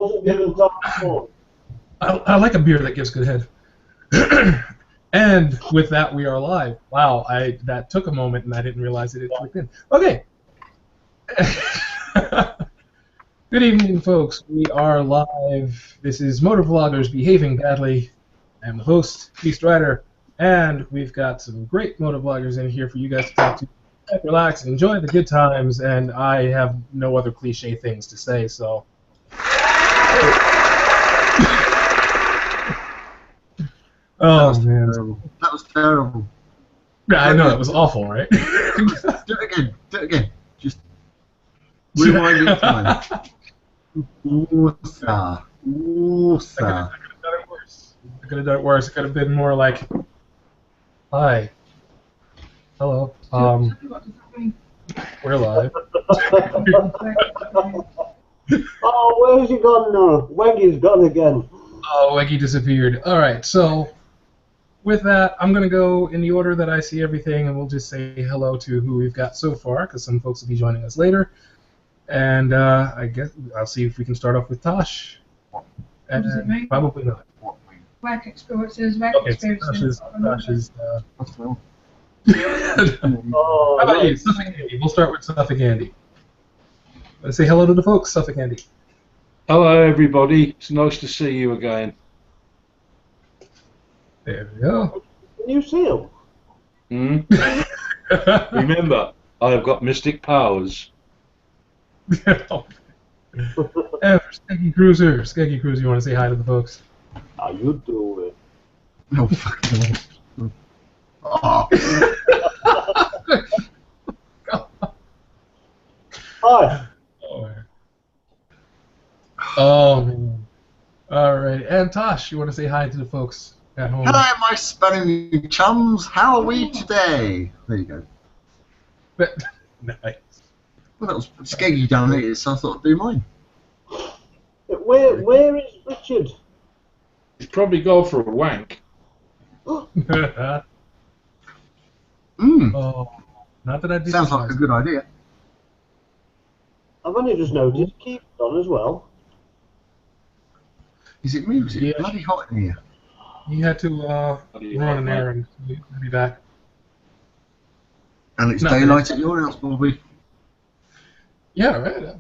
wasn't given time before. I like a beer that gives good head. And with that, we are live. Wow, that took a moment, and I didn't realize it clicked in. Okay. Good evening, folks. We are live. This is Motovloggers Behaving Badly. I'm the host, Beast Rider, and we've got some great motovloggers in here for you guys to talk to. Relax, enjoy the good times, and I have no other cliche things to say, so... Oh, man. Terrible. That was terrible. Yeah, I know, that was awful, right? Do it again. Just rewind in time. Ooh-sa. Ooh-sa. I could have done it worse. It could have been more like, hi. Hello. We're live. Oh, where's he gone now? Weggy's gone again. Oh, Weggy disappeared. Alright, so with that, I'm going to go in the order that I see everything, and we'll just say hello to who we've got so far, because some folks will be joining us later. And I guess I'll see if we can start off with Tosh. What does it mean? Probably not. Work experiences, work Okay, experiences. Tosh is That's well. Oh, how about you, right. Suffolk Andy? We'll start with Suffolk Andy. Let's say hello to the folks, Suffolk Andy. Hello, everybody. It's nice to see you again. There we go. Can you see him? Remember, I have got mystic powers. And for Skeggy Cruiser, you want to say hi to the folks? How you doing? No fucking. Oh. Hi. Oh, man. All right. And Tosh, you want to say hi to the folks at home? Hello, my spelling chums. How are we today? There you go. Nice. Well, that was skeggy down there, so I thought I'd do mine. Where is Richard? He's probably go for a wank. Oh, not that I do. Sounds like a good idea. I've only just noticed Keith's on as well. Is it me? Is it Yeah. bloody hot in here? He had to run an errand. He'll be back. And it's No, daylight at your house, Bobby. Yeah, right.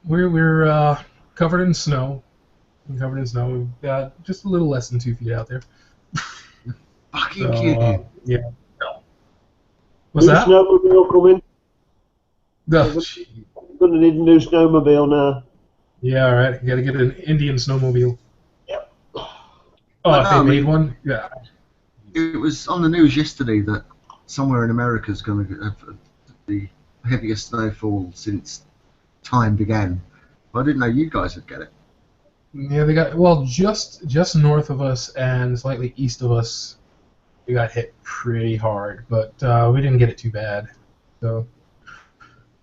We're covered in snow. We've got just a little less than 2 feet out there. Fucking So, kidding. yeah. No. What's New that? snowmobile coming. Oh, gee. Gonna need a new snowmobile now. Yeah, all right. You got to get an Indian snowmobile. Yep. Oh, Well, if they no, I made mean- one? Yeah. It was on the news yesterday that somewhere in America is going to have the heaviest snowfall since time began. But I didn't know you guys would get it. Yeah, they got, well, just north of us and slightly east of us, we got hit pretty hard, but we didn't get it too bad. So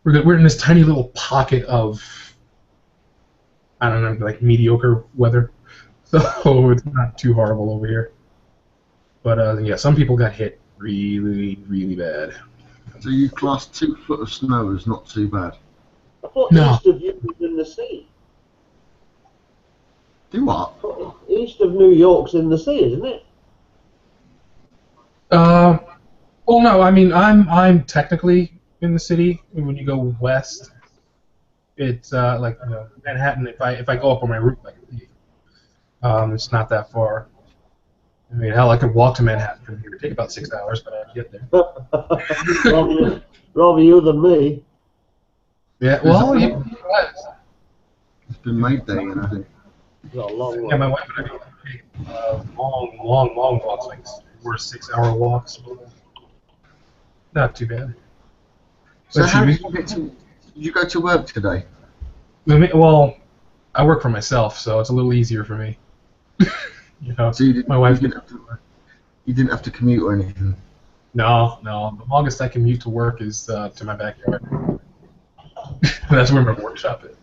we're good. We're in this tiny little pocket of, I don't know, like mediocre weather. So it's not too horrible over here. But yeah, some people got hit really, really bad. So you class 2 foot of snow as not too bad. I thought No. east of you was in the sea. Do what? East of New York's in the sea, isn't it? Well, no, I mean, I'm technically in the city. When you go west, it's like Manhattan. If I go up on my route, I can leave. It's not that far. I mean, hell, I could walk to Manhattan from here. It'd take about 6 hours, but I'd get there. rather you than me. Yeah, well, It's been made there, you know. It's a long yeah, way. my wife and I take long walks, like 4 6-hour walks. Not too bad. So But how she- did you get to? Did you go to work today? Well, I work for myself, so it's a little easier for me. You know, So you didn't, my wife. you didn't have to commute or anything. No. The longest I commute to work is to my backyard. That's where my workshop is.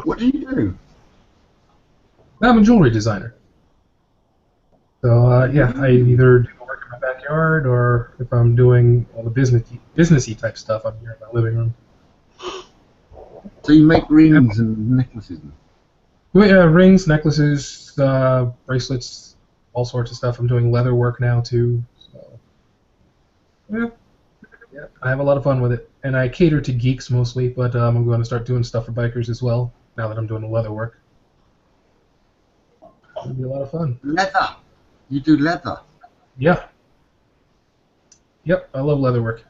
What do you do? I'm a jewelry designer. So yeah, I either do work in my backyard, or if I'm doing all the businessy type stuff, I'm here in my living room. So you make rings and necklaces. Rings, necklaces, bracelets, all sorts of stuff. I'm doing leather work now too. So, yeah, I have a lot of fun with it, and I cater to geeks mostly. But I'm going to start doing stuff for bikers as well now that I'm doing the leather work. It'll be a lot of fun. Leather. You do leather. Yeah. Yep, I love leather work.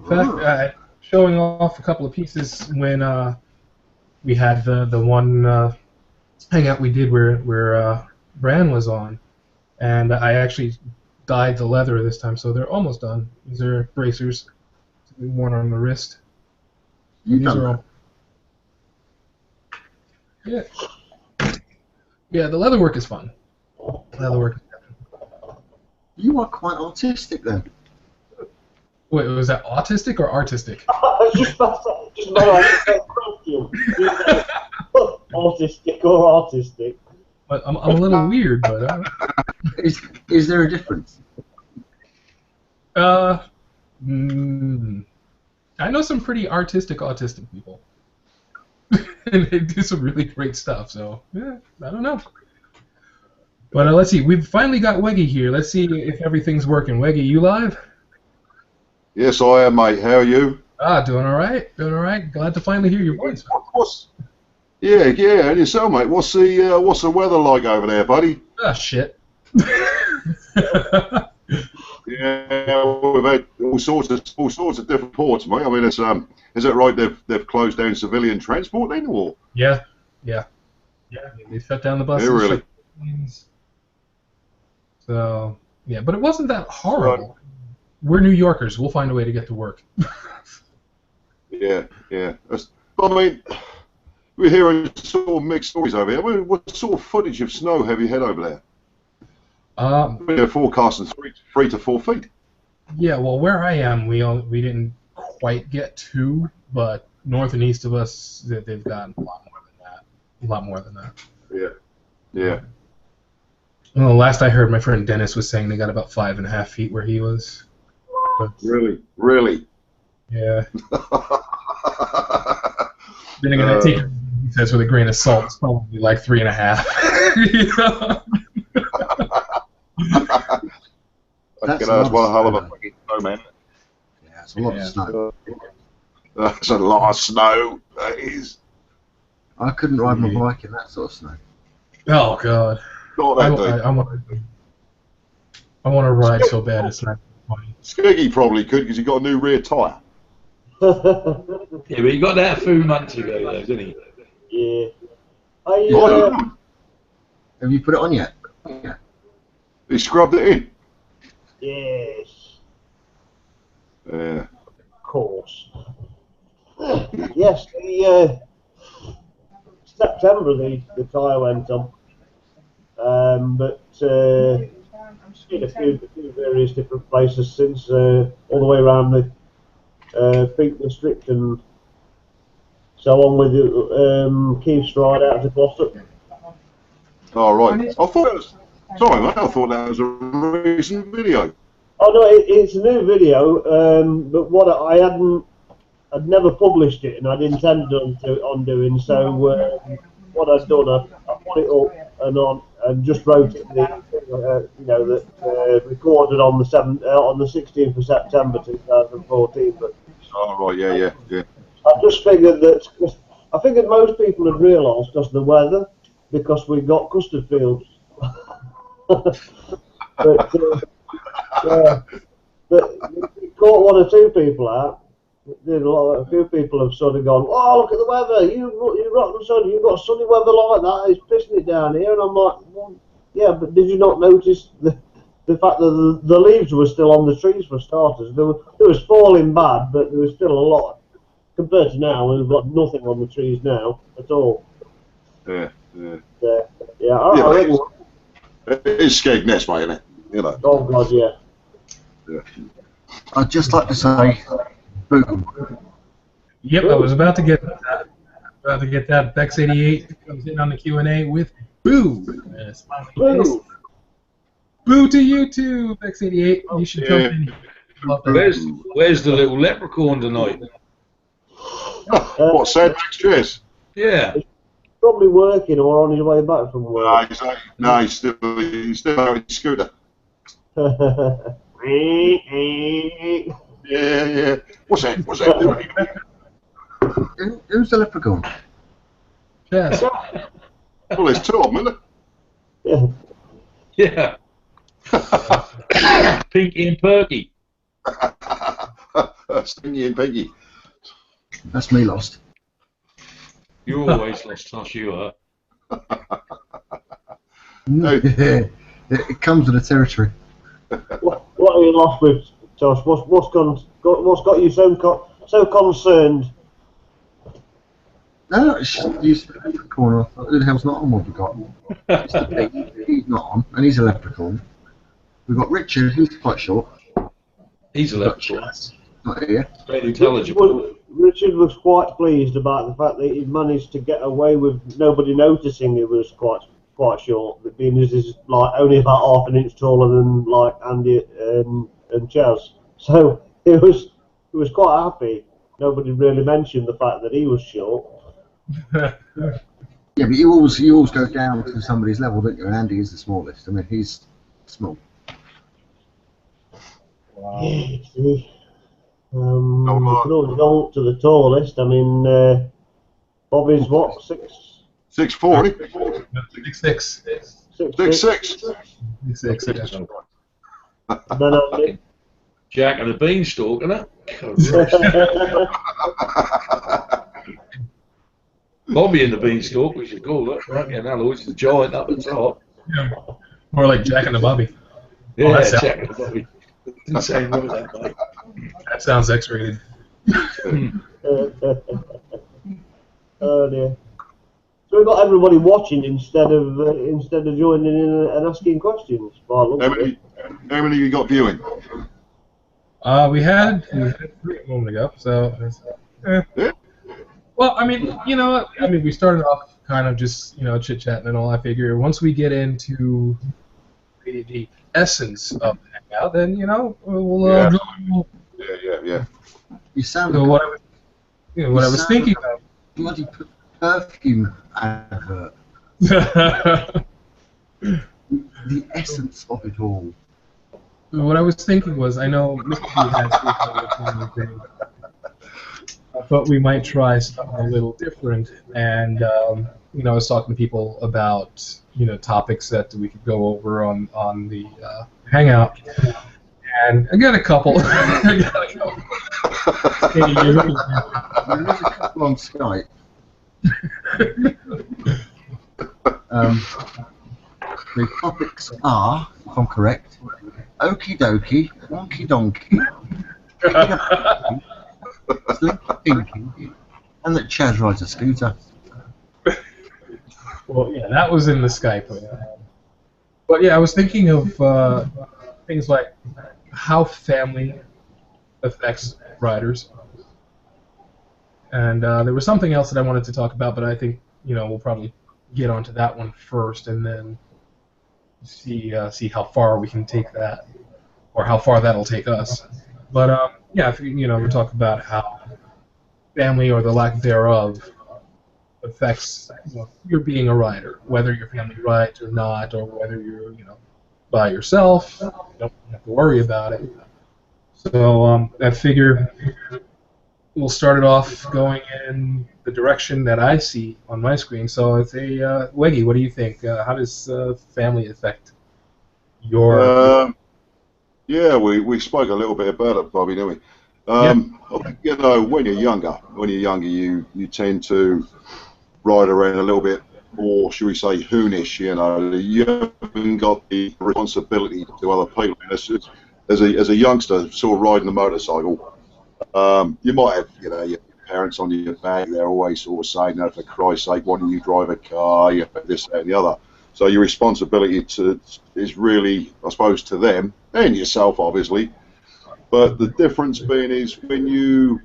In fact, showing off a couple of pieces when we had the one hangout we did where Bran was on, and I actually dyed the leather this time, so they're almost done. These are bracers to be worn on the wrist. You've These done are all. Yeah, the leather work is fun. Leather work. You are quite artistic then. Wait, was that autistic or artistic? Just a question. Autistic or artistic? But I'm a little weird, but Is there a difference? I know some pretty artistic autistic people, and they do some really great stuff. So yeah, I don't know. But let's see. We've finally got Weggy here. Let's see if everything's working. Weggy, you live? Yes, I am, mate. How are you? Doing all right. Doing all right. Glad to finally hear your voice. Yeah, and yourself, mate. What's the weather like over there, buddy? Ah, shit. Yeah, we've had all sorts of different ports, mate. I mean, is it right they've closed down civilian transport then, or? Yeah. They shut down the buses. Yeah, really. Shut down the planes. So yeah, but it wasn't that horrible. We're New Yorkers. We'll find a way to get to work. Yeah. I mean, we're hearing sort of mixed stories over here. I mean, what sort of footage of snow have you had over there? They're forecasting 3 to 4 feet. Yeah, well, where I am, we didn't quite get 2, but north and east of us, they've gotten a lot more than that. A lot more than that. Yeah. Well, last I heard, my friend Dennis was saying they got about 5.5 feet where he was. But, Really? yeah. Then again, I take it he says with a grain of salt. It's probably like 3.5. You know? That's That's one hell of a fucking snow, man. Yeah, it's a lot of snow. That's a lot of snow. That is. I couldn't ride my bike in that sort of snow. Oh God. Not that day. I want to ride so bad it's not funny. Skeggy probably could because he got a new rear tyre. Yeah, but he got that a few months ago, though, didn't he? Yeah. Have you put it on yet? Yeah. He scrubbed it in. Yes. Yeah. Of course. Yes, September the tyre went on. But seen a few various different places since, all the way around the Peak District and so on with Keith Stride out to Gloucester. Oh, right. I thought it was... Sorry, mate. I thought that was a recent video. Oh no, it's a new video, but what I'd never published it, and I'd intended on doing. So what I've done, I put it up and just wrote it, that recorded on the 16th of September 2014. But Oh, right. Yeah. I just figured that I figured most people had realised because of the weather, because we've got custard fields. But we caught 1 or 2 people out. A few people have sort of gone, "Oh, look at the weather! You rock the sun! You've got sunny weather like that. It's pissing it down here." And I'm like, well, "Yeah, but did you not notice the fact that the leaves were still on the trees for starters? There was falling bad, but there was still a lot compared to now. We've got nothing on the trees now at all." Yeah. I reckon. It's Skegness, mate, isn't it? You know. Oh God, yeah. I'd just like to say, boom. Yep, I was about to get that. Bex88 comes in on the Q&A with boo. And a smiley face. Boo. Boo to you too, Bex88. You should jump in. Love that. Where's the little leprechaun tonight? What, Sandbags chairs? Yeah. probably working or on his way back from work. No, he's still out on his scooter. Yeah. What's that? Who's the leprechaun? Yes. Well, there's two of them, isn't Yeah. Yeah. Pinky and Perky. there? Stingy and Pinky. That's me lost. You're always lost, Tosh, you are. It comes with the territory. What are you lost with, Josh? What's got you so concerned? No, it's just the leprechaun. Who the hell's not on what we got? He's not on, and he's a leprechaun. We've got Richard, who's quite short. He's a leprechaun. Not here. Very intelligible. Richard was quite pleased about the fact that he managed to get away with nobody noticing he was quite short, being as he's like only about half an inch taller than like Andy and Chaz. So he was quite happy. Nobody really mentioned the fact that he was short. Yeah, but you always go down to somebody's level, don't you? And Andy is the smallest. I mean, he's small. Wow. Yeah, see. We could always go up to the tallest. I mean, Bobby's what, 6'4", 6'6". 6'6". 6'6". Then Andy. Jack and the Beanstalk, isn't it? Bobby and the Beanstalk, we should call it. Right, yeah, now Lloyd's the giant up at the top. Yeah. More like Jack and the Bobby. Yeah, that sounds- Jack and the Bobby. Didn't say no that, mate. That sounds X-rated. Oh dear. So we've got everybody watching instead of joining in and asking questions. How many you got viewing? We had 3 a moment ago, so. Yeah. Well, I mean, you know what? I mean, we started off kind of just, chit-chatting and all. I figure once we get into the essence of the hangout, then, we'll... Yeah. You sound So like what I was thinking of... bloody perfume advert. The essence of it all. What I was thinking was, I know Mr. B has thing, but we might try something a little different. And I was talking to people about topics that we could go over on the hangout, and I got a couple. There is a couple on Skype. The topics are, if I'm correct, okie dokie, wonky donkey, slinky pinky, and that Chaz rides a scooter. Well, yeah, that was in the Skype. But yeah, I was thinking of things like how family affects riders. And there was something else that I wanted to talk about, but I think we'll probably get onto that one first, and then see how far we can take that, or how far that'll take us. But yeah, if we talk about how family or the lack thereof affects your being a rider, whether your family rides or not, or whether you're by yourself, you don't have to worry about it. So I figure we'll start it off going in the direction that I see on my screen. So it's Weggy, what do you think? How does family affect your... Yeah, we spoke a little bit about it, Bobby, didn't we? I think, when you're younger, you tend to ride around a little bit more, should we say, hoonish. You haven't got the responsibility to other people. As a youngster, sort of riding a motorcycle, you might have, your parents on your back. They're always sort of saying, "No, for Christ's sake, why don't you drive a car?" This, that, and the other. So your responsibility is really, I suppose, to them and yourself, obviously. But the difference being is when you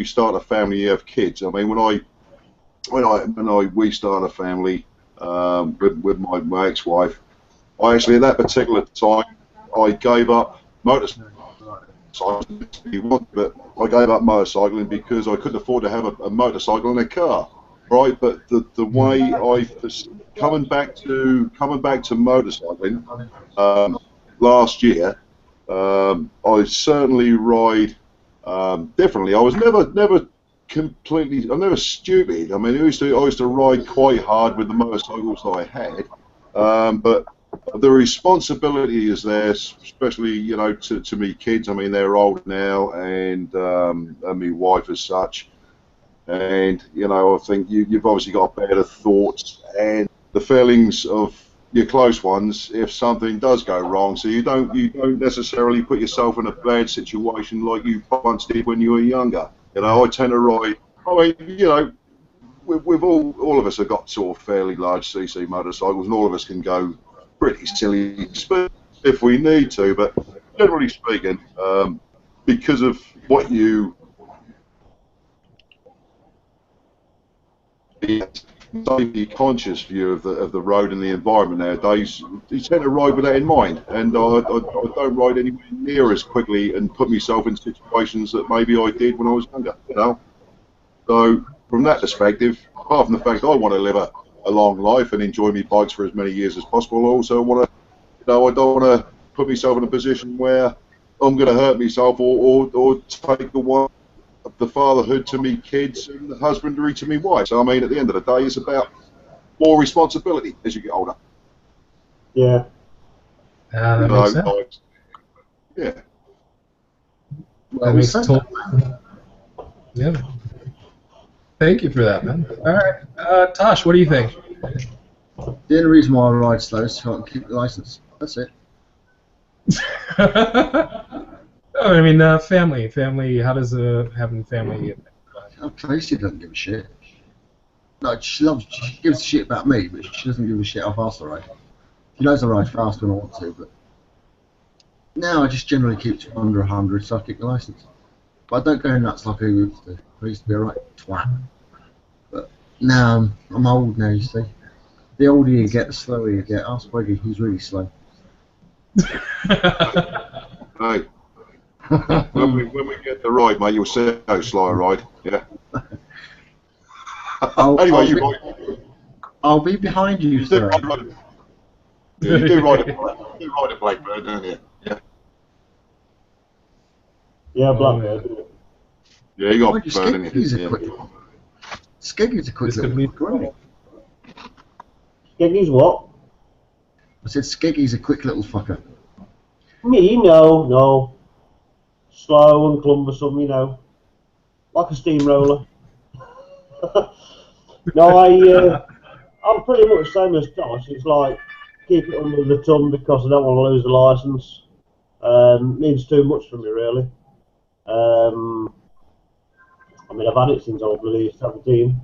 start a family, you have kids. I mean, we started a family with my ex-wife, I actually at that particular time I gave up motorcycling. But I gave up motorcycling because I couldn't afford to have a motorcycle and a car. right? But the way coming back to motorcycling last year, I certainly ride differently. I was never completely. I'm never stupid. I mean, I used to ride quite hard with the motorcycles that I had, but the responsibility is there, especially to me kids. I mean, they're old now, and my wife as such. And I think you've obviously got better thoughts and the feelings of your close ones if something does go wrong. So you don't necessarily put yourself in a bad situation like you once did when you were younger. I tend to ride. I mean, we've all of us have got sort of fairly large CC motorcycles, and all of us can go pretty silly speed if we need to. But generally speaking, because of what you safety conscious view of the road and the environment nowadays, you tend to ride with that in mind, and I don't ride anywhere near as quickly and put myself in situations that maybe I did when I was younger. So from that perspective, apart from the fact I want to live a long life and enjoy my bikes for as many years as possible, I also want to, I don't want to put myself in a position where I'm going to hurt myself or take away the fatherhood to me kids and the husbandry to me wife. So I mean, at the end of the day, it's about more responsibility as you get older. Yeah. That makes sense. Yeah. That makes total. Yeah. Thank you for that, man. All right, Tosh, what do you think? The only reason why I ride slow is so I can keep the license. That's it. I mean, family. How does having family? Tracy doesn't give a shit. Like she gives a shit about me, but she doesn't give a shit how fast I ride. She knows I ride fast when I want to, but now I just generally keep it under 100, so I keep the license. But I don't go nuts like I used to. I used to be a right twat. But now I'm old now, you see. The older you get, the slower you get. Ask Weggy, he's really slow. Hey. when we get the ride, mate, you'll see how slow I ride. Yeah. Anyway, I'll be behind you, sir. Yeah, you do ride a Blackbird, don't you? Yeah. Yeah, Blackbird. Yeah, you got Blackbird in you. Skeggy's a quick little. Skeggy's what? I said Skeggy's a quick little fucker. Me, no. Slow and cumbersome, like a steamroller. No, I'm pretty much the same as Tosh. It's like keep it under the ton because I don't want to lose the licence. Means too much for me, really. I mean, I've had it since I was bloody 17.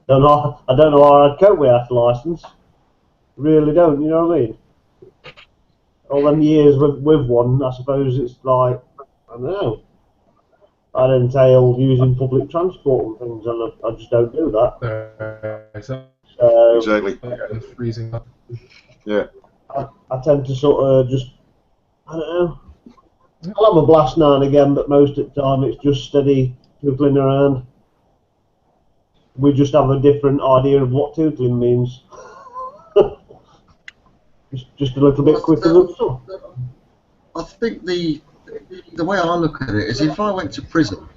I don't know how I'd cope without a licence. Really don't, you know what I mean? All them years with one, I suppose it's like, I don't know. I'd entail using public transport and things, and I just don't do that. Exactly. Freezing up. Yeah. I tend to sort of just, I don't know. I'll have a blast now and again, but most of the time it's just steady tootling around. We just have a different idea of what tootling means. just a little bit quicker than some. I think the way I look at it is if I went to prison,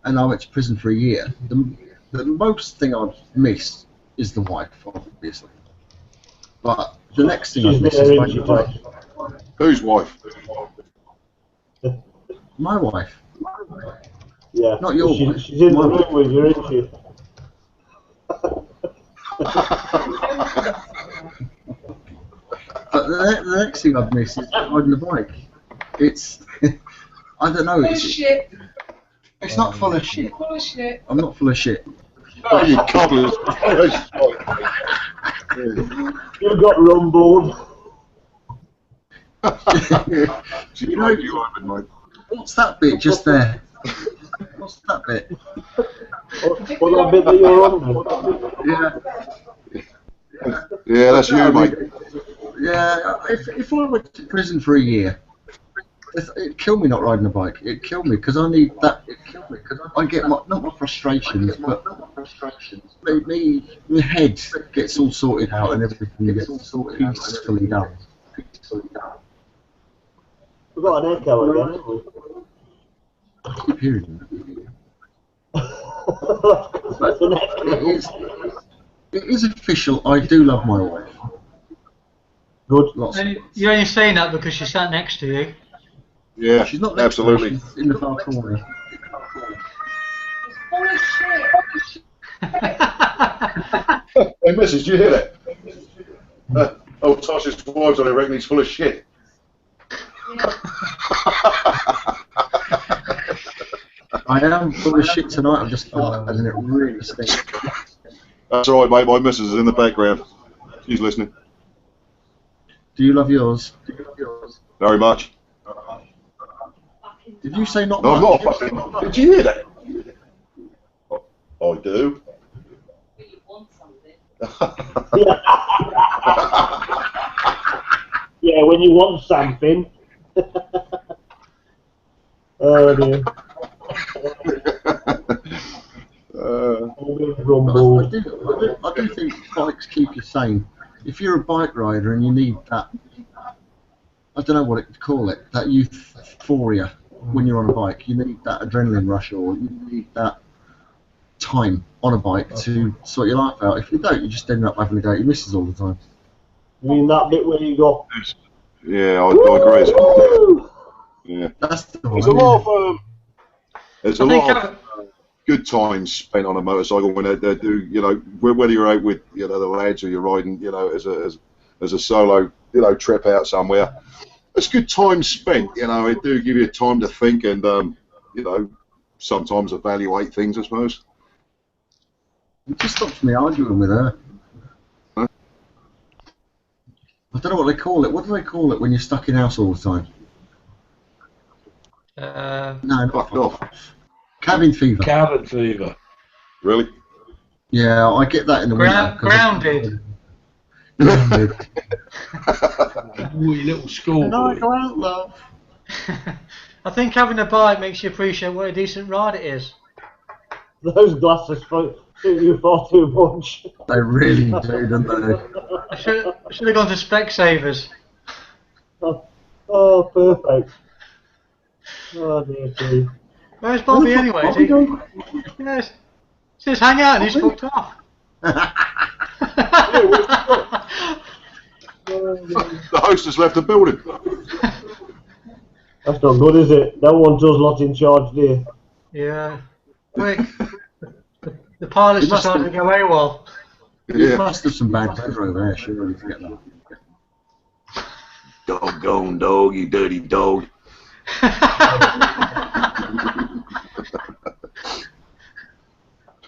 and I went to prison for a year, the most thing I'd miss is the wife, obviously. But the next thing I'd miss is my wife. Whose wife? My wife. Yeah. Not your wife. She's in the room with you, isn't she? But the next thing I'd miss is riding the bike. It's, I don't know. Full of shit. It's not full of shit. Full of shit. I'm not full of shit. Oh, you cobblers. You got rumbled. You know you are, mate. What's that bit just there? What's that bit? What that bit that you're on? Yeah. Yeah, that's you, mate. Yeah, if I went to prison for a year, it'd kill me not riding a bike. It'd kill me because I need that. It'd kill me because I get not my frustrations, but My head gets all sorted out and everything gets peacefully done. We've got an echo again, haven't we? I keep hearing That's an echo. that. It is official. I do love my wife. Good. Lots of You're only saying that because she sat next to you. Yeah, She's not next to me, absolutely. she's in the far corner. Full of shit. Hey, missus, did you hear that? Oh, Tosh's wife's on, I reckon he's full of shit. I am full of shit tonight. I'm just farting and it really stinks. That's all right, mate. My missus is in the background. She's listening. Do you love yours? Very much. Did you say not No, I'm much? not fucking. Did you hear that? I do. Yeah, when you want something. Oh dear. I do think bikes keep you sane. If you're a bike rider and you need that, I don't know what to call it, that euphoria when you're on a bike, you need that adrenaline rush or you need that time on a bike to sort your life out. If you don't, you just end up having to go at your missus all the time. You mean that bit where you go? Yeah, I agree. Woo! Yeah. That's the There's a one. lot of there's a I think lot of good times spent on a motorcycle when they do, you know, whether you're out with, you know, the lads or you're riding, you know, as a solo, you know, trip out somewhere. It's good time spent, you know. It do give you time to think and, you know, sometimes evaluate things, I suppose. It just stops me arguing with her. Huh? I don't know what they call it. What do they call it when you're stuck in house all the time? No, Fuck off. cabin fever. Cabin fever. Really? Yeah, I get that in the winter. Grounded. Grounded. Ooh, you little schoolboy. go out, love. I think having a bike makes you appreciate what a decent ride it is. Those glasses suit you far too much. They really do, don't they? I should have gone to Specsavers. Oh, perfect. Oh dear, dear. Where's Bobby Where the anyway? fuck Is he? Bobby go? Yes. Just hang out and he's Bobby? fucked off. The host has left the building. That's not good, is it? No one does lot in charge, dear. Yeah. Quick. The pilot's He must decided to go AWOL. You Yeah. must have some bad weather over there, surely, to get that. Doggone dog, you dirty dog.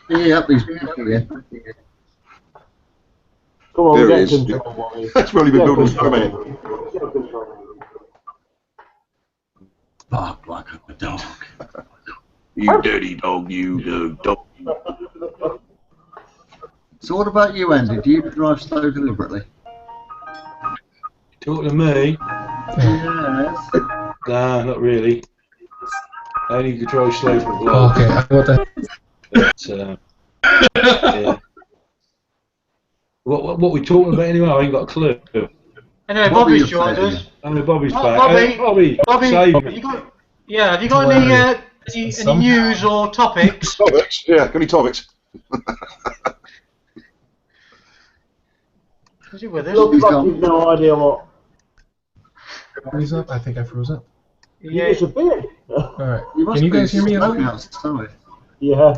Yeah, up these people again. Come on, There get it is. control, Bobby. That's really been Get building control. snowman. Get control. Bark like a dog. You dirty dog, you dog. So what about you, Andy? Do you drive slow deliberately? Talking to me? Yes. Nah, not really. I only control slow for vlog. Okay, I got that. But, yeah. What we talking about anyway? I ain't got a clue. Anyway, Bobby, Bobby's you're joined saying. us. I know Bobby's Oh, back. Bobby. Hey, Bobby, save Have me. you got? Yeah. Have you got any any news or topics? Topics? Yeah, any topics? Is he with us? Looks He's like gone. you've no idea what. Freeze up? I think I froze up. You Yeah. disappeared. Alright. You must Can you be guys hear me? slow Okay? outside. Yeah.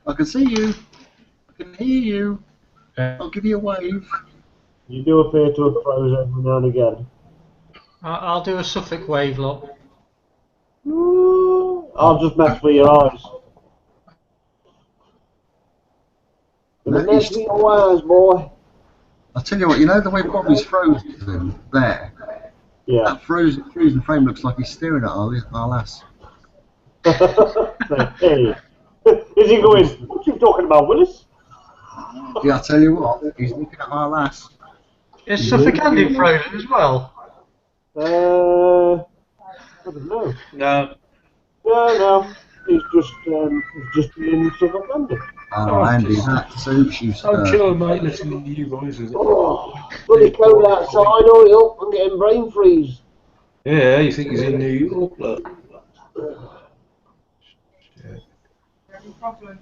I can see you. I can hear you. Uh, I'll give you a wave. You do appear to have frozen every now and again. I'll do a Suffolk wave, look. I'll just mess with your eyes. Gonna No, mess with your eyes, boy. I'll tell you what, you know the way Bobby's frozen there? Yeah. That frozen frame looks like he's staring at our lass. Hey. Is he going, what are you talking about, Willis? Yeah, I'll tell you what, he's looking at our lass. Is Suffolk Andy frozen as well? I don't know. No. No. He's just being Suffolk Andy. Oh, Andy, that suits you, I'm sir. chilling, mate, listening to you boys. Oh, bloody cold outside, hurry up, I'm getting brain freeze. Yeah, you think he's in New York? Look. Having problems.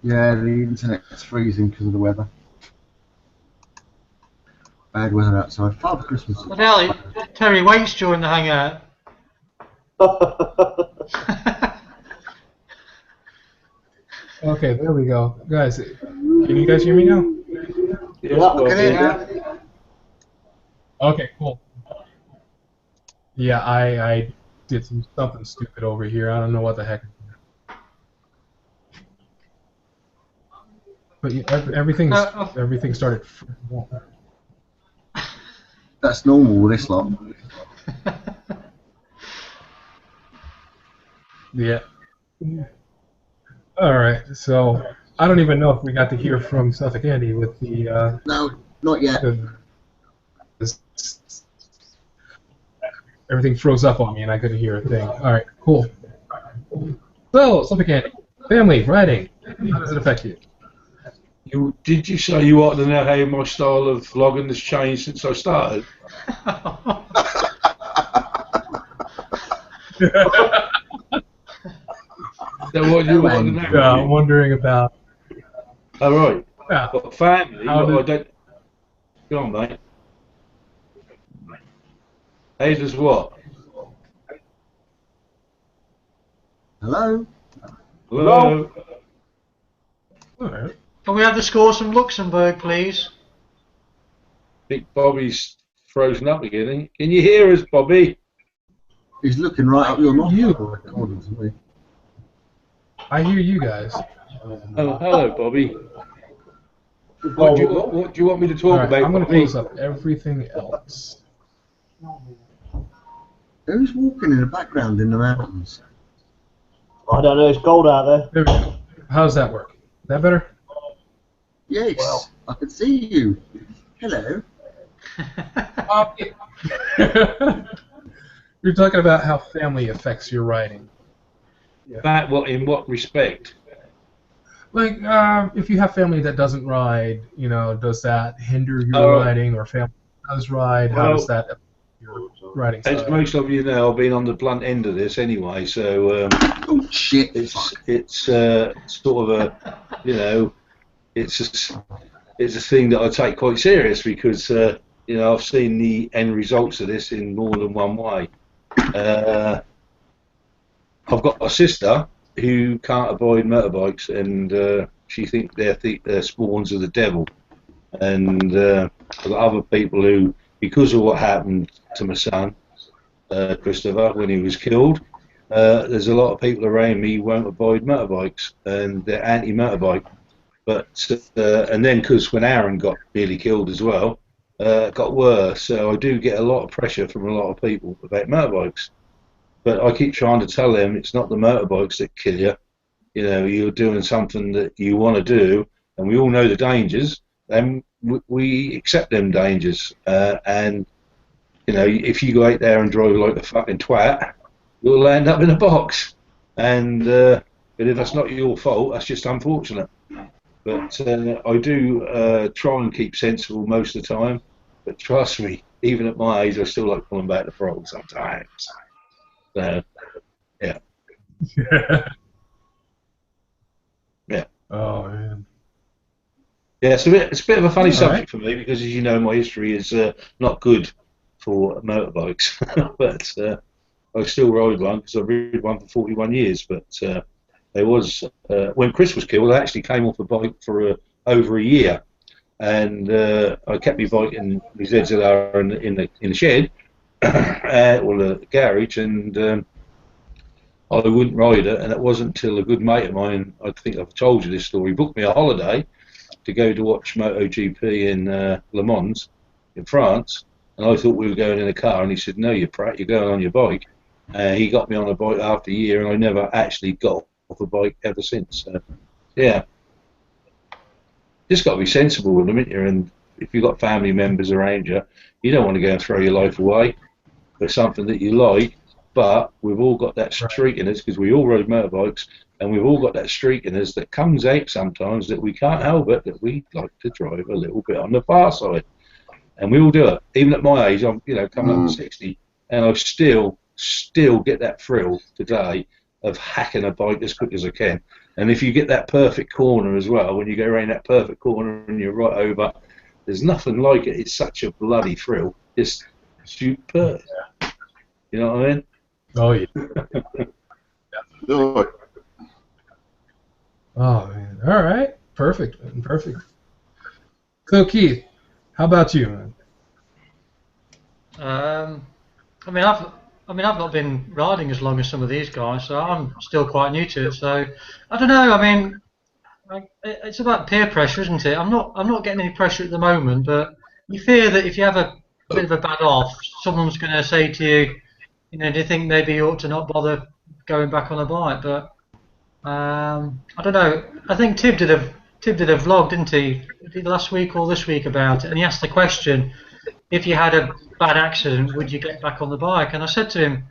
Yeah, the internet's freezing because of the weather. Bad weather outside. Father Christmas. But Ellie, Terry waits during the hangout. Okay, there we go, guys. Can you guys hear me now? Yes, Yeah, Bobby. Yeah. Okay, cool. Yeah, I did something stupid over here. I don't know what the heck. But yeah, everything started. That's normal with this lot. Yeah. All right. So I don't even know if we got to hear from Suffolk Andy with the. No, not yet. Everything froze up on me and I couldn't hear a thing. All right. Cool. So Suffolk Andy, family, writing. How does it affect you? Did you say you wanted to know how my style of vlogging has changed since I started? So what you want to know? I'm wondering about. All right. Yeah. But family, How I don't. Go on, mate. How does what? Hello? Hello? All right. Can we have the scores from Luxembourg, please? I think Bobby's frozen up again. Can you hear us, Bobby? He's looking right up your nostril, according to me. I hear you guys. Oh, hello, Bobby. What do you want me to All talk right. about, I'm going to Bobby? close up everything else. Who's walking in the background in the mountains? I don't know, it's cold out there. There we go. How does that work? Is that better? Yes, Well. I can see you. Hello. You're talking about how family affects your writing. That what in what respect? Like, if you have family that doesn't ride, does that hinder your writing, or family does ride? How does that affect your writing As style? most of you know, I've been on the blunt end of this anyway, so Oh shit! it's sort of a, it's a thing that I take quite serious because I've seen the end results of this in more than one way. I've got a sister who can't avoid motorbikes, and she thinks they're spawns of the devil. And I've got other people who, because of what happened to my son, Christopher, when he was killed, there's a lot of people around me who won't avoid motorbikes, and they're anti-motorbike. But and then because when Aaron got nearly killed as well, it got worse. So I do get a lot of pressure from a lot of people about motorbikes. But I keep trying to tell them it's not the motorbikes that kill you. You're doing something that you want to do, and we all know the dangers, and we accept them dangers. And if you go out there and drive like a fucking twat, you'll end up in a box. And but if that's not your fault, that's just unfortunate. But I do try and keep sensible most of the time. But trust me, even at my age, I still like pulling back the throttle sometimes. So, yeah. Yeah. Oh man. Yeah, it's a bit of a funny subject for me because, as you know, my history is not good for motorbikes. But I still ride one because I've ridden one for 41 years. But there was when Chris was killed, I actually came off a bike for over a year, and I kept my bike in my ZZR in the shed or the garage, and I wouldn't ride it. And it wasn't until a good mate of mine, I think I've told you this story, booked me a holiday to go to watch MotoGP in Le Mans in France, and I thought we were going in a car, and he said, "No, you prat, you're going on your bike." He got me on a bike after a year, and I never actually got off a bike ever since. So, yeah, just got to be sensible with them, ain't you? And if you've got family members around you, you don't want to go and throw your life away for something that you like. But we've all got that streak in us because we all rode motorbikes, And we've all got that streak in us that comes out sometimes that we can't help it, that we like to drive a little bit on the far side. And we all do it. Even at my age, I'm coming up to 60, and I still get that thrill today of hacking a bike as quick as I can. And if you get that perfect corner as well, when you go around that perfect corner and you're right over, there's nothing like it. It's such a bloody thrill. It's superb. You know what I mean? Oh yeah. No, Oh man. All right. Perfect. Man. Perfect. So Keith, how about you, man? I mean, I've not been riding as long as some of these guys, so I'm still quite new to it. So I don't know. I mean, it's about peer pressure, isn't it? I'm not getting any pressure at the moment, but you fear that if you have a bit of a bad off, someone's going to say to you, you know, do you think maybe you ought to not bother going back on a bike? But I don't know. I think Tib did a vlog, didn't he? Did last week or this week about it, and he asked the question: if you had a bad accident, would you get back on the bike? And I said to him,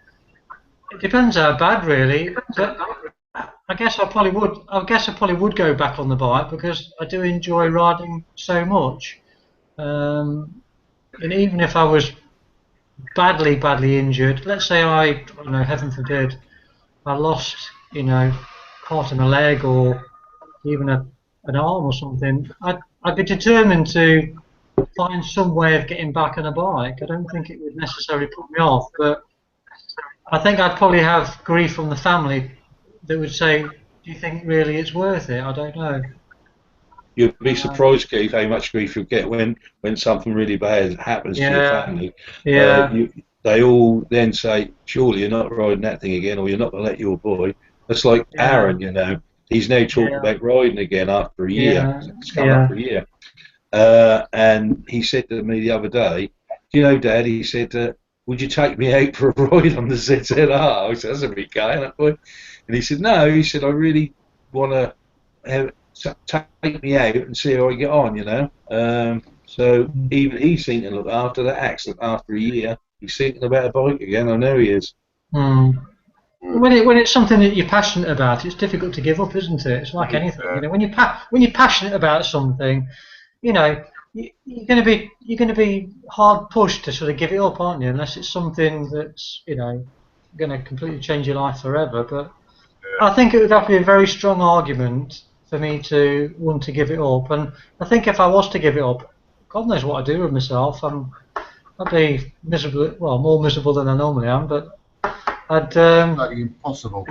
it depends how bad, really. But I guess I probably would. I guess I probably would go back on the bike because I do enjoy riding so much. And even if I was badly injured, let's say I don't know, heaven forbid, I lost, you know, part of my leg or even an arm or something, I'd be determined to find some way of getting back on a bike. I don't think it would necessarily put me off, but I think I'd probably have grief from the family that would say, do you think really it's worth it? I don't know. You'd be surprised, Keith, how much grief you get when something really bad happens to your family. Yeah. They all then say, surely you're not riding that thing again, or you're not going to let your boy. It's like Aaron, you know. He's now talking about riding again after a year. It's come up for a year. And he said to me the other day, do you know, Dad, he said, would you take me out for a ride on the ZZR? I said, that's a bit gay, that boy. And he said, no, he said, I really want to take me out and see how I get on, you know. So even he's thinking, look, after that accident, after a year, he's thinking about a bike again. I know he is. When it's something that you're passionate about, it's difficult to give up, isn't it? It's like anything, you know. When you're passionate about something, you know, you're going to be hard pushed to sort of give it up, aren't you? Unless it's something that's, you know, going to completely change your life forever. But I think it would have to be a very strong argument for me to want to give it up. And I think if I was to give it up, God knows what I'd do with myself. I'd be miserable, well, more miserable than I normally am, but I'd Bloody impossible.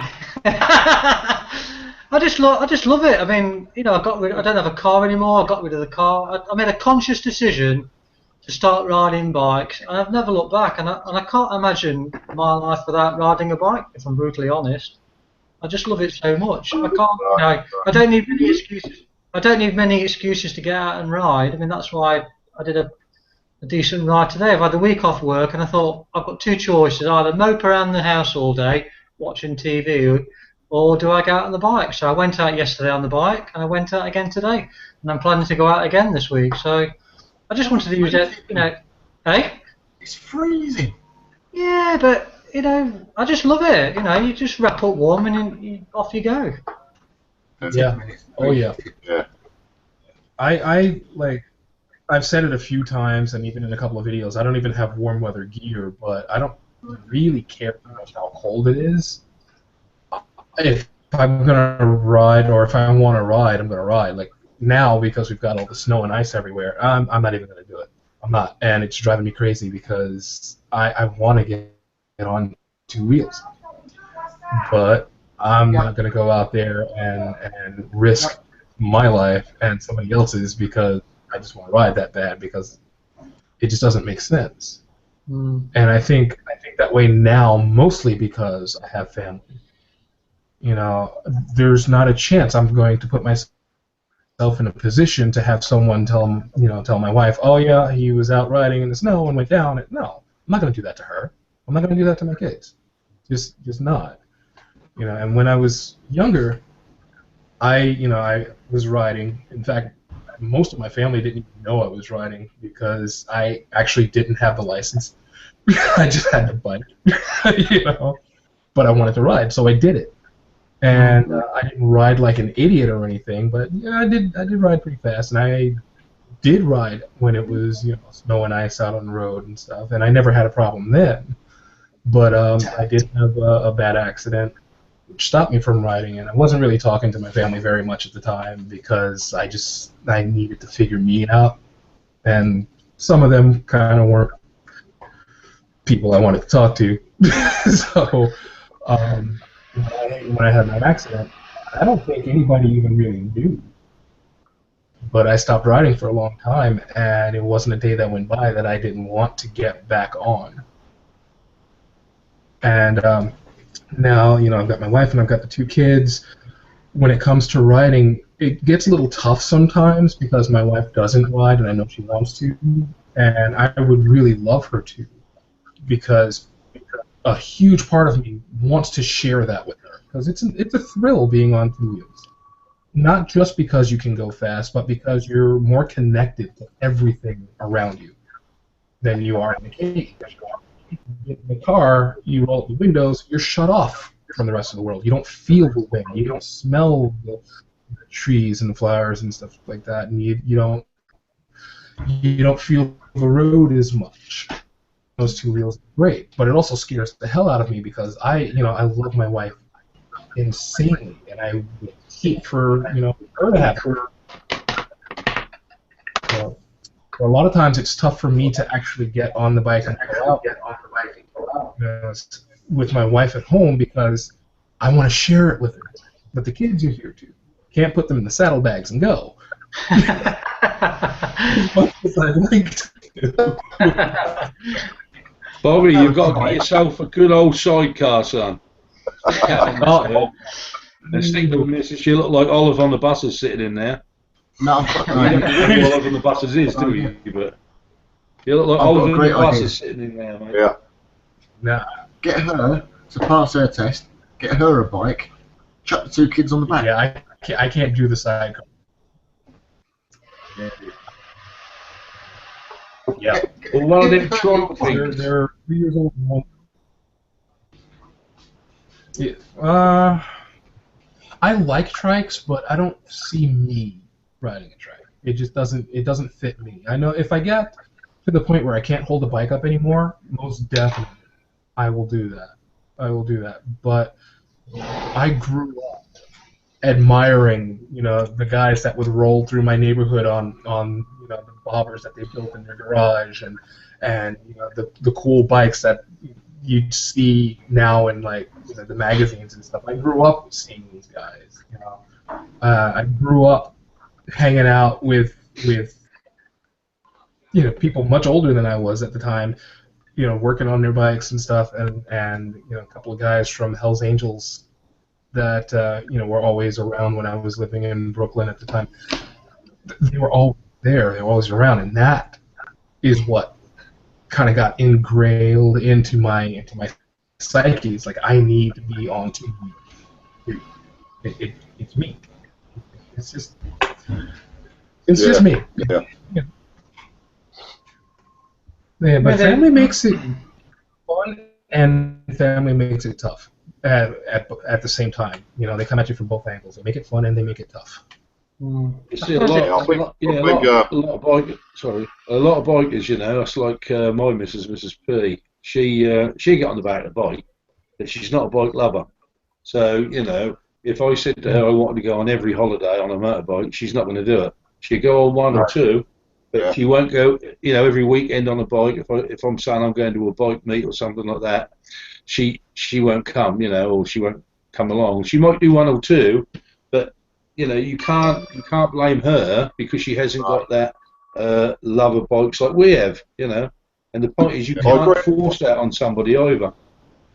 I just love it. I mean, you know, I don't have a car anymore. I got rid of the car. I made a conscious decision to start riding bikes, and I've never looked back. And I can't imagine my life without riding a bike, if I'm brutally honest. I just love it so much. I can't. You know, I don't need many excuses. I don't need many excuses to get out and ride. I mean, that's why I did a decent ride today. I've had the week off work, and I thought I've got two choices: either mope around the house all day watching TV, or do I go out on the bike? So I went out yesterday on the bike, and I went out again today, and I'm planning to go out again this week. So I just wanted to use it, you know. Hey? It's freezing. Yeah, but you know, I just love it. You know, you just wrap up warm and off you go. Yeah. Oh yeah. Yeah. I like. I've said it a few times, and even in a couple of videos. I don't even have warm weather gear, but I don't really care too much how cold it is. If I'm gonna ride, or if I want to ride, I'm gonna ride. Like now, because we've got all the snow and ice everywhere, I'm not even gonna do it. I'm not, and it's driving me crazy because I want to get on two wheels, but I'm not gonna go out there and risk my life and somebody else's because I just want to ride that bad, because it just doesn't make sense. And I think that way now, mostly because I have family. You know, there's not a chance I'm going to put myself in a position to have someone tell my wife, oh yeah, he was out riding in the snow and went down. No, I'm not going to do that to her. I'm not going to do that to my kids. Just not. You know, and when I was younger, I was riding. In fact, most of my family didn't even know I was riding because I actually didn't have the license. I just had the bike, you know. But I wanted to ride, so I did it. And I didn't ride like an idiot or anything, but yeah, I did ride pretty fast, and I did ride when it was snow and ice out on the road and stuff, and I never had a problem then. But I did have a bad accident which stopped me from riding, and I wasn't really talking to my family very much at the time because I needed to figure me out, and some of them kind of weren't people I wanted to talk to. So when I had that accident, I don't think anybody even really knew. But I stopped riding for a long time, and it wasn't a day that went by that I didn't want to get back on. And now, I've got my wife and I've got the 2 kids. When it comes to riding, it gets a little tough sometimes because my wife doesn't ride, and I know she wants to, and I would really love her to, because a huge part of me wants to share that with her, because it's a thrill being on 2 wheels. Not just because you can go fast, but because you're more connected to everything around you than you are in the cage. In the car, you roll up the windows, you're shut off from the rest of the world. You don't feel the wind, you don't smell the trees and the flowers and stuff like that, and you don't feel the road as much. Those 2 wheels are great, but it also scares the hell out of me because I love my wife insanely, and I would hate for her to have her. So a lot of times it's tough for me to actually get on the bike and go out with my wife at home because I want to share it with her. But the kids are here too. Can't put them in the saddlebags and go. As much as I like to. Bobby, you've got to get yourself a good old sidecar, son. And stick to Mrs. You look like Olive on the Buses sitting in there. No, You don't know who Olive on the Buses is, do you? But you look like Olive on the Buses sitting in there, mate. Yeah. Nah. Get her to pass her test, get her a bike, chuck the 2 kids on the back. Yeah, I can't do the sidecar. Yeah. Well, one of them trunk things. They're 3 years old and 1. Yeah, I like trikes, but I don't see me riding a trike. It just doesn't fit me. I know if I get to the point where I can't hold the bike up anymore, most definitely I will do that. But I grew up admiring, the guys that would roll through my neighborhood on the bobbers that they built in their garage, and the cool bikes that you'd see now in the magazines and stuff. I grew up seeing these guys. I grew up hanging out with people much older than I was at the time, working on their bikes and stuff, and a couple of guys from Hell's Angels that were always around when I was living in Brooklyn at the time. They were all there. They were always around, and that is what kind of got ingrained into my psyche. It's like I need to be on TV. It's me. It's just me. Yeah. Yeah, but family makes it fun, and family makes it tough at the same time. They come at you from both angles. They make it fun and they make it tough. You see a lot of bikers. A lot of bikers. It's like my missus, Mrs. P. She got on the back of the bike, but she's not a bike lover. So if I said to her I wanted to go on every holiday on a motorbike, she's not going to do it. She'd go on 1 or 2, but she won't go. Every weekend on a bike. If I'm saying I'm going to a bike meet or something like that, she won't come. Or she won't come along. She might do 1 or 2, but you can't blame her because she hasn't got that love of bikes like we have. And the point is you can't force that on somebody either.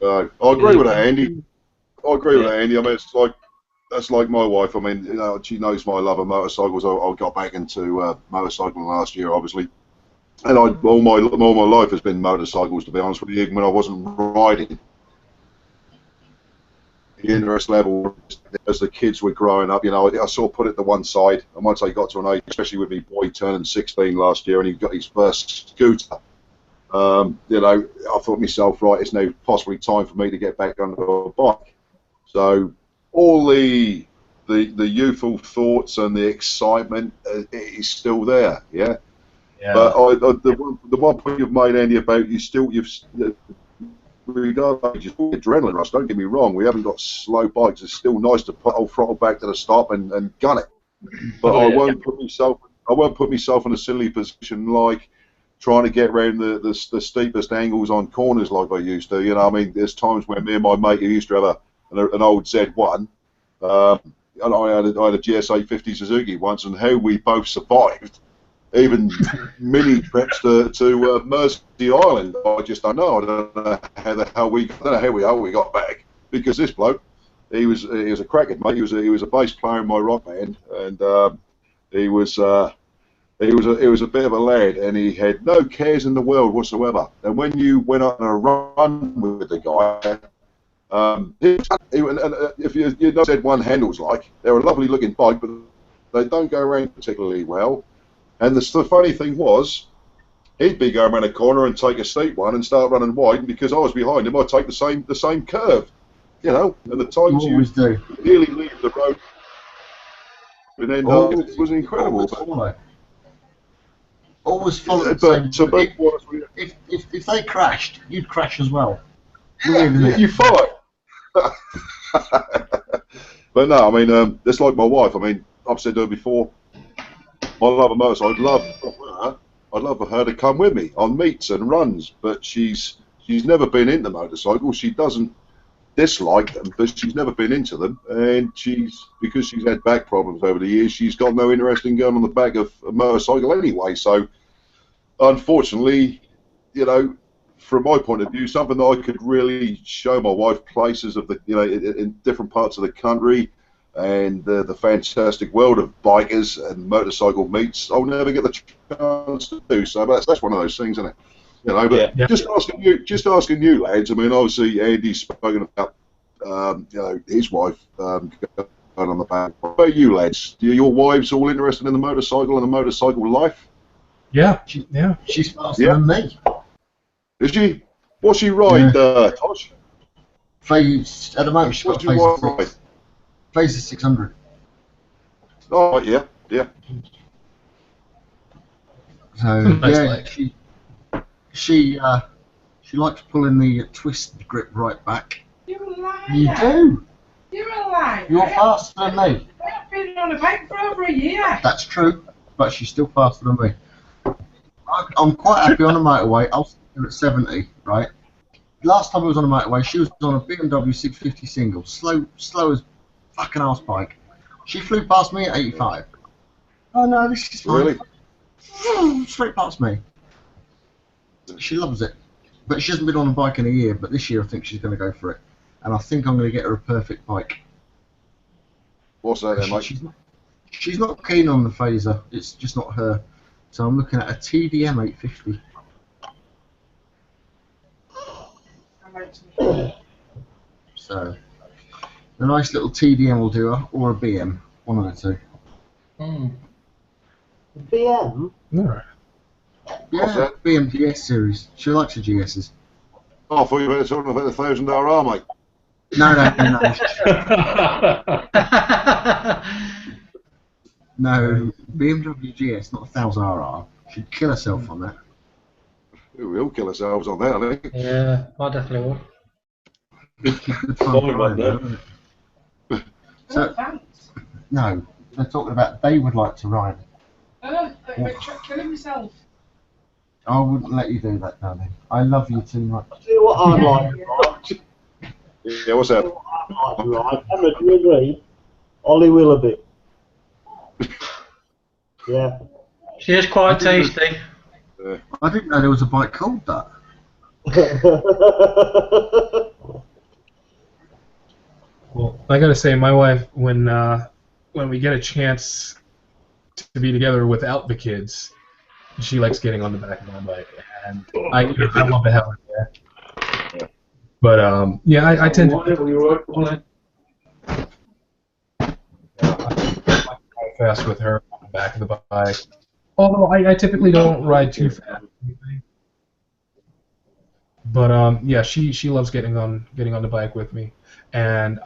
I agree with that, Andy. I mean, that's like my wife. I mean, she knows my love of motorcycles. I got back into motorcycling last year, obviously, and all my life has been motorcycles. To be honest with you, even when I wasn't riding, the interest level as the kids were growing up, I sort of put it to one side. And once I got to an age, especially with my boy turning 16 last year, and he got his first scooter. I thought to myself, right, it's now possibly time for me to get back on a bike. So all the youthful thoughts and the excitement is still there. Yeah. Yeah. But the one point you've made, Andy, about regarding just adrenaline rush. Don't get me wrong. We haven't got slow bikes. It's still nice to put old throttle back to the stop and gun it. But I won't put myself in a silly position like trying to get around the steepest angles on corners like I used to. You know, I mean, there's times when me and my mate who used to have an old Z1, and I had a GS8 50 Suzuki once, and how we both survived. Even mini trips to Mersey Island, I just don't know. I don't know how we got back, because this bloke, he was a crackhead, mate. He was a bass player in my rock band, and he was a bit of a lad, and he had no cares in the world whatsoever. And when you went on a run with the guy, if you know what Z1 handles like, they're a lovely looking bike, but they don't go around particularly well. And the funny thing was, he'd be going around a corner and take a steep one and start running wide, and because I was behind him, I'd take the same curve, you know. And the times you nearly leave the road and end up was incredible. Always follow the same. If they crashed, you'd crash as well. You follow. But no, I mean, it's like my wife. I mean, I've said to her before, I love a motorcycle. I'd love for her to come with me on meets and runs, but she's never been into motorcycles. She doesn't dislike them, but she's never been into them, and because she's had back problems over the years, she's got no interest in going on the back of a motorcycle anyway. So, unfortunately, you know, from my point of view, something that I could really show my wife places of the, you know, in different parts of the country, and the fantastic world of bikers and motorcycle meets, I'll never get the chance to do. So that's one of those things, isn't it? You know, but just asking you, lads. I mean, obviously Andy's spoken about, you know, his wife going on the back. What about you, lads? Are your wives all interested in the motorcycle and the motorcycle life? Yeah, she's faster than me. Is she? What's she ride, Tosh? Phase at the moment. She's got Phase 600. Oh yeah. So nice she likes pulling the twisted grip right back. You're a liar. You do. You're a liar. You're faster than me. I've been on a bike for over a year. That's true, but she's still faster than me. I'm quite happy on a motorway. I was at 70, right? Last time I was on a motorway, she was on a BMW 650 single, slow as fucking arse bike. She flew past me at 85. Oh no, this is fine. Really? Straight past me. She loves it. But she hasn't been on a bike in a year, but this year I think she's going to go for it. And I think I'm going to get her a perfect bike. What's that then, mate? She's not keen on the Phaser. It's just not her. So I'm looking at a TDM 850. So a nice little TDM will do her, or a BM, one of the two. BM? No. Yeah, BM GS series. She likes the GSs. Oh, I thought you were talking about the $1,000 mate. No. No, BMW GS, not 1000RR. She'd kill herself on that. We all kill ourselves on that, I think. Yeah, I definitely would. So, no, they're talking about they would like to ride. I'm killing myself. I wouldn't let you do that, darling. I love you too much. See what I'd like to ride? Yeah, what's that? I'd like to ride. Emma, do you agree? Ollie Willoughby. Yeah. She is quite tasty. I didn't know there was a bike called that. Well, I gotta say, my wife, when we get a chance to be together without the kids, she likes getting on the back of my bike, and I love the hell out of that. But yeah, I tend to fast with her on the back of the bike. Although I typically don't ride too fast. But yeah, she loves getting on the bike with me, and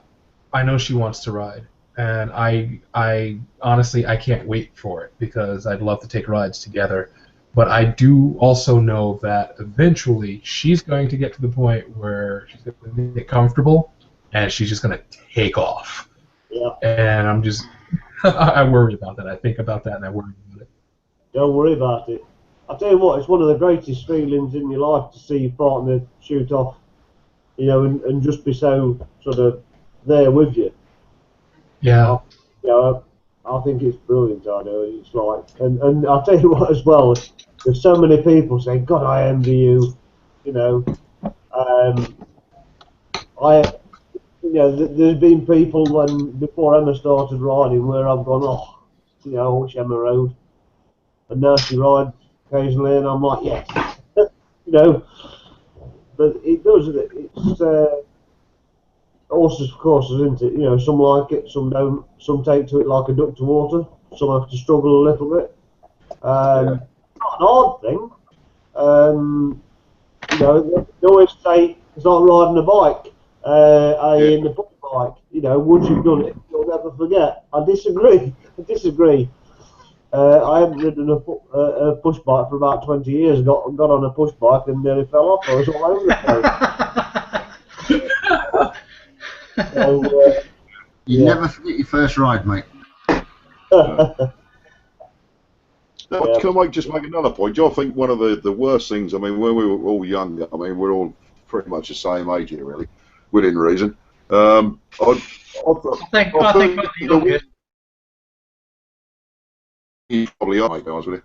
I know she wants to ride, and I honestly I can't wait for it because I'd love to take rides together. But I do also know that eventually she's going to get to the point where she's going to get comfortable, and she's just going to take off. Yeah. And I'm just I worry about that. I think about that, and I worry about it. Don't worry about it. I tell you what, it's one of the greatest feelings in your life to see your partner shoot off, you know, and just be so sort of there with you. Yeah. You know, I think it's brilliant. I know it's like, and I'll tell you what as well. There's so many people saying, "God, I envy you." You know, there's been people before Emma started riding where I've gone, "Oh, you know, I wish Emma rode," and now she rides occasionally, and I'm like, "Yes," you know. But it does. It's horses for courses, isn't it? You know, some like it, some don't. Some take to it like a duck to water. Some have to struggle a little bit. Not an hard thing. You know, they always say it's like riding a bike, in the push bike. You know, once you've done it, you'll never forget. I disagree. I disagree. I hadn't ridden a push bike for about 20 years. Got on a push bike and nearly fell off. I was all over the place. So, You never forget your first ride, mate. Can I just make another point? Do you think one of the worst things, I mean, when we were all younger, I mean, we're all pretty much the same age here, really, within reason. I think the youngest. You probably are, mate, to be honest with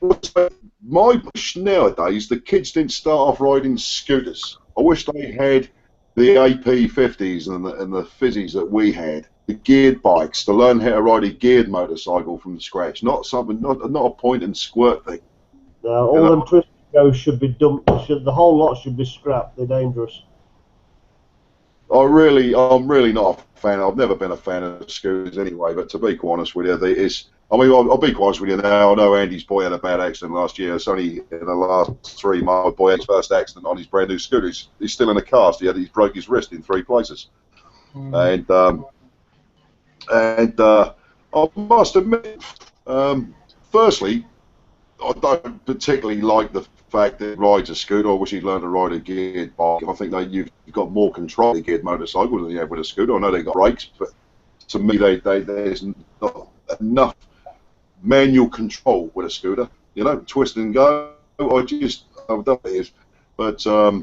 you. My wish nowadays, the kids didn't start off riding scooters. I wish they had the AP50s and the fizzies that we had, the geared bikes, to learn how to ride a geared motorcycle from scratch, not a point and squirt thing. No, all them twist and goes should be dumped. The whole lot should be scrapped. They're dangerous. I'm really not a fan. I've never been a fan of scooters anyway. But to be quite honest with you, I'll be quite honest with you now. I know Andy's boy had a bad accident last year. It's only in the last 3 months my boy had his first accident on his brand new scooter. He's still in a cast. He's broke his wrist in 3 places. And I must admit, firstly, I don't particularly like the fact that he rides a scooter. I wish he'd learned to ride a geared bike. I think that you've got more control with a geared motorcycle than you have with a scooter. I know they've got brakes, but to me, there's not enough manual control with a scooter. You know, twist and go. I don't know what it is. But I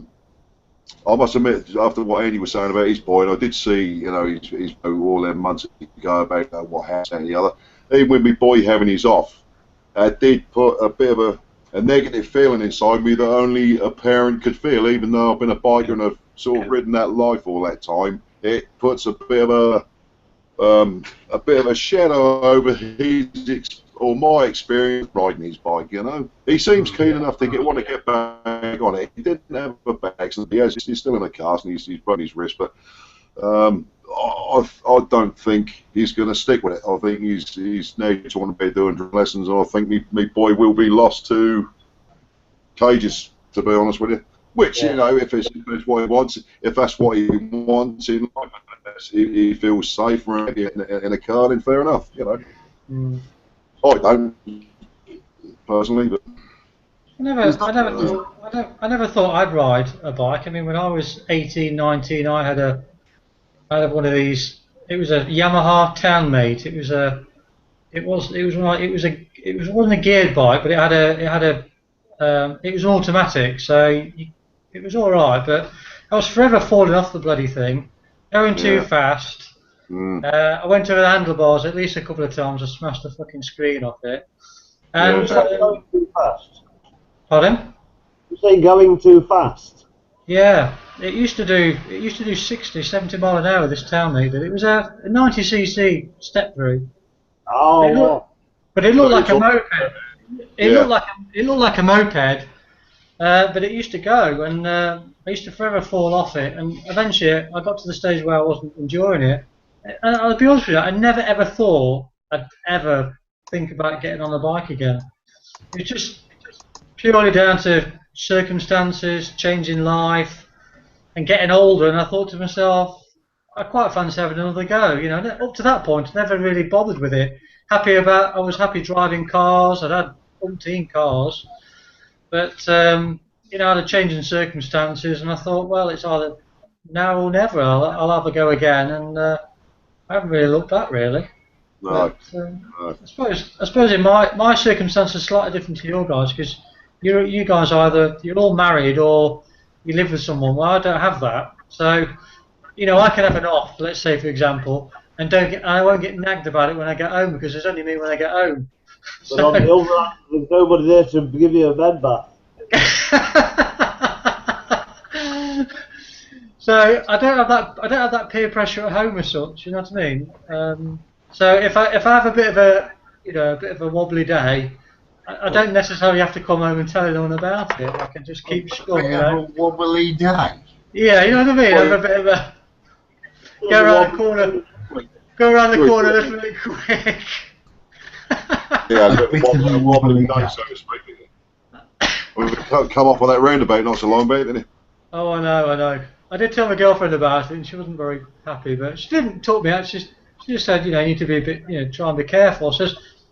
must admit, after what Andy was saying about his boy, and I did see, you know, his all them months ago about what happened and the other, even with my boy having his off, it did put a bit of a negative feeling inside me that only a parent could feel. Even though I've been a biker and I've sort of ridden that life all that time, it puts a bit of a shadow over my experience riding his bike. You know, he seems keen enough to want to get back on it. He didn't have a back accident. He's still in a cast and he's broken his wrist, but I don't think he's going to stick with it. I think he's now going to be doing lessons, and I think my boy will be lost to cages, to be honest with you. Which, you know, if it's what he wants, if that's what he wants in life, he feels safer in a car, then fair enough, you know. I don't, personally, but I never thought I'd ride a bike. I mean, when I was 18, 19, I had one of these. It was a Yamaha Townmate. It wasn't a geared bike, but it was an automatic, so it was all right. But I was forever falling off the bloody thing, going too fast. I went over the handlebars at least a couple of times. I smashed the fucking screen off it. And Going too fast. pardon? You say going too fast? Yeah, it used to do 60, 70 mile an hour. This Townmate did. It was a 90cc step through. Oh, But it looked like a moped. It looked like a moped, but it used to go, and I used to forever fall off it. And eventually, I got to the stage where I wasn't enjoying it. And I'll be honest with you, I never ever thought I'd ever think about getting on a bike again. It's just purely down to circumstances, changing life, and getting older, and I thought to myself, I quite fancy having another go. You know, up to that point, I never really bothered with it. I was happy driving cars. I'd had umpteen cars, but you know, I had a change in circumstances, and I thought, well, it's either now or never. I'll have a go again, and I haven't really looked back really. No. But, No. I suppose in my circumstances are slightly different to your guys, because you guys either you're all married or you live with someone. Well, I don't have that, so you know I can have an off. Let's say, for example, and I won't get nagged about it when I get home because it's only me when I get home. But on the other hand, there's nobody there to give you a bed bath. So I don't have that peer pressure at home as such. You know what I mean? So if I have a bit of a wobbly day, I don't necessarily have to come home and tell anyone about it. I can just keep score. You Have a know? wobbly day. Yeah, you know what I mean. Have a bit of a go around the corner. Go around the corner a little bit quick. Yeah, A bit of a wobbly day, day. so to speak. Well, we can't come off on that roundabout not so long, didn't it? Oh, I know. I did tell my girlfriend about it, and she wasn't very happy. But she didn't talk me out. She just said, you know, you need to be a bit, you know, try and be careful. So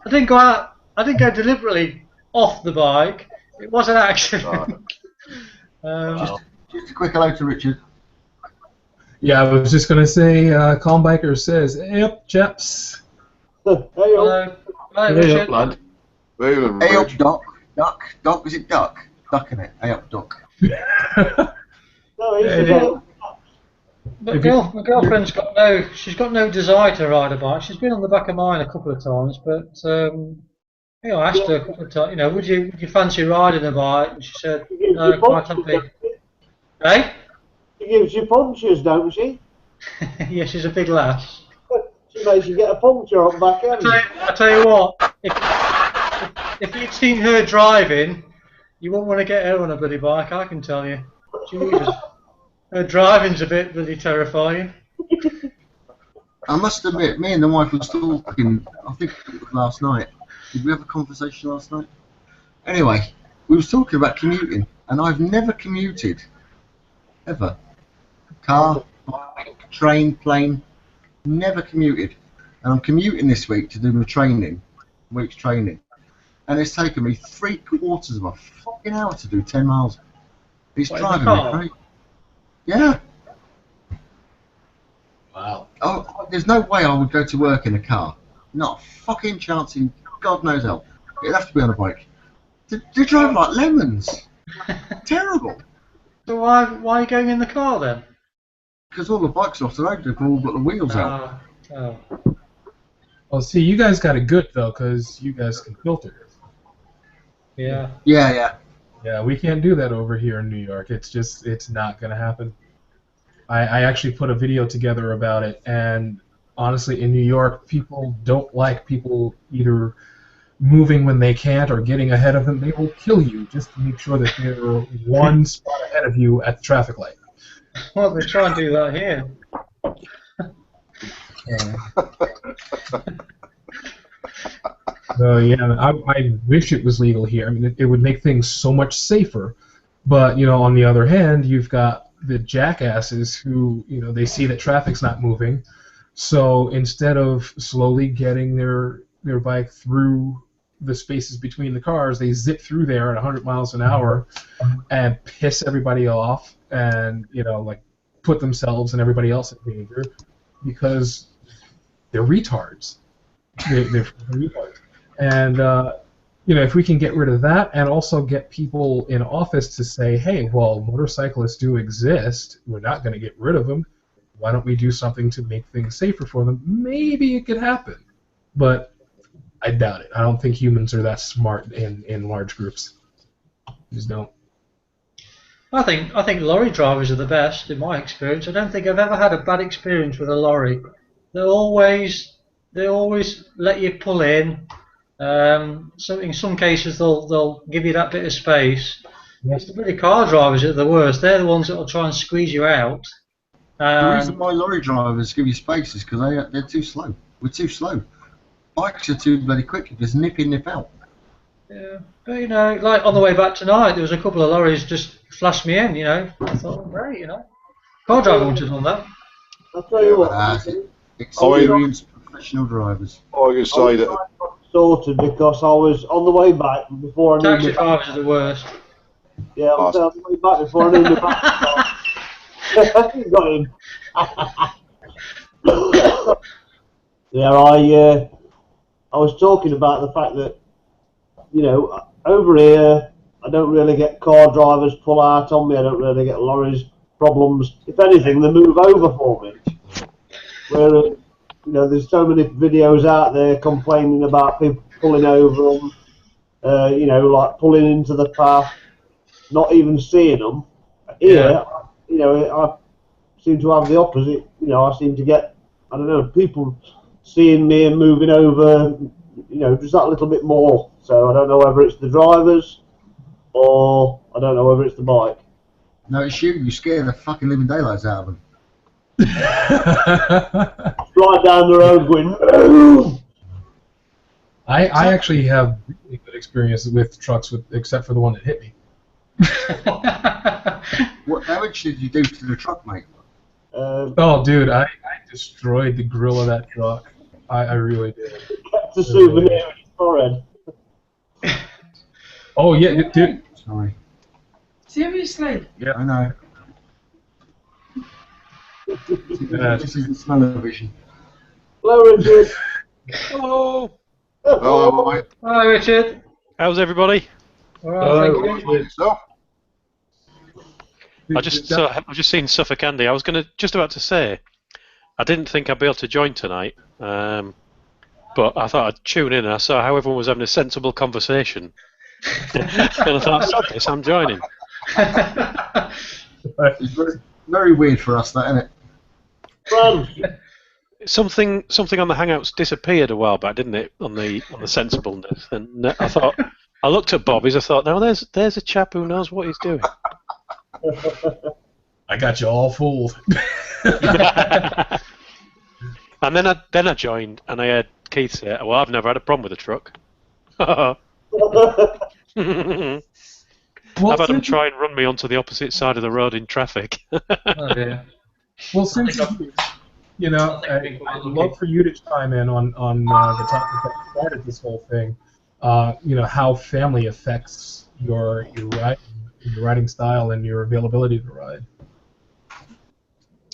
I didn't go out. I didn't go deliberately off the bike. It was an accident. Just a quick hello to Richard. Yeah, I was just gonna say, Calm Biker says, "Yep, chaps." Hey, Hello, Richard. Blood. Feeling Hey up, rich. Doc, is it Duck? Duck in it. Hey up, Duck. no, he's Hey, just But my girlfriend's got no desire to ride a bike. She's been on the back of mine a couple of times, but you know, I asked her a couple of times, you know, would you fancy riding a bike? And she said, she gives no, you quite punches, happy. doesn't she? Hey? She gives you punches, don't she? Yeah, she's a big lass. She makes you get a puncture on the back end. I tell you what, if you'd seen her driving, you wouldn't want to get her on a bloody bike, I can tell you. Jesus. Her driving's a bit bloody terrifying. I must admit, me and the wife was talking, I think it was last night. Did we have a conversation last night? Anyway, we was talking about commuting, and I've never commuted. Ever. Car, bike, train, plane, never commuted. And I'm commuting this week to do my week's training. And it's taken me 3/4 of a fucking hour to do 10 miles. It's What, in the driving me car? crazy. Yeah. Wow. Oh, there's no way I would go to work in a car. Not a fucking chance in God knows hell. It'd have to be on a bike. They drive like lemons. Terrible. So why are you going in the car then? Because all the bikes are off the road, they've all got the wheels out. Oh. Well, see, you guys got it good though, because you guys can filter. Yeah. Yeah. Yeah, we can't do that over here in New York. It's not gonna happen. I actually put a video together about it, and honestly, in New York, people don't like people either moving when they can't or getting ahead of them. They will kill you just to make sure that they're one spot ahead of you at the traffic light. Well, they try and do that here. So yeah, I wish it was legal here. I mean, it would make things so much safer. But you know, on the other hand, you've got the jackasses who, you know, they see that traffic's not moving, so instead of slowly getting their bike through the spaces between the cars, they zip through there at 100 miles an hour and piss everybody off, and you know, like put themselves and everybody else in danger because they're retards. They're retards. And you know, if we can get rid of that and also get people in office to say, hey, well, motorcyclists do exist, we're not going to get rid of them, why don't we do something to make things safer for them? Maybe it could happen, but I doubt it. I don't think humans are that smart in large groups. Just don't. I think lorry drivers are the best in my experience. I don't think I've ever had a bad experience with a lorry. They always let you pull in. So in some cases they'll give you that bit of space. It's the bloody car drivers that are the worst. They're the ones that will try and squeeze you out. The reason why lorry drivers give you space is because they're too slow. We're too slow. Bikes are too bloody quick. You just nip in, nip out. Yeah, but you know, like on the way back tonight, there was a couple of lorries just flashed me in. You know, I thought, great, you know. Car driver wanted on that. I'll tell you what. Experienced professional drivers. I can say that. Sorted because I was on the way back before I knew Taxi my drivers are the worst. Yeah, I was on the way back before I knew my back. Got him. Yeah, I was talking about the fact that, you know, over here I don't really get car drivers pull out on me. I don't really get lorries problems. If anything, they move over for me. Whereas, you know, there's so many videos out there complaining about people pulling over them, you know, like pulling into the path, not even seeing them. Here, you know, I seem to have the opposite. You know, I seem to get, I don't know, people seeing me and moving over, you know, just that little bit more. So I don't know whether it's the drivers or I don't know whether it's the bike. No, it's you. You scare the fucking living daylights out of them. Right down the road going. I actually have really good experience with trucks, except for the one that hit me. What damage did you do to the truck, mate? Oh, dude, I destroyed the grill of that truck. I really did. Kept a souvenir in his forehead. Oh, yeah, dude. Sorry. Seriously? Yeah, I know. This isn't smell-o-vision. Hello, Richard. Hello. Oh, mate. Hi, Richard. How's everybody? All right, thank you. Yourself? I've just seen Suffolk Andy. I was just about to say, I didn't think I'd be able to join tonight, but I thought I'd tune in and I saw how everyone was having a sensible conversation. And I thought, sod this, I'm joining. It's very, very weird for us, that, isn't it? Something on the Hangouts disappeared a while back, didn't it? On the sensibleness, and I thought, I looked at Bobby's. I thought, now there's a chap who knows what he's doing. I got you all fooled. And then I joined, and I heard Keith say, "Well, I've never had a problem with a truck." I've had them try and run me onto the opposite side of the road in traffic. Oh, yeah. Well, since you know, I'd love for you to chime in on the topic that started this whole thing. You know, how family affects your riding style and your availability to ride.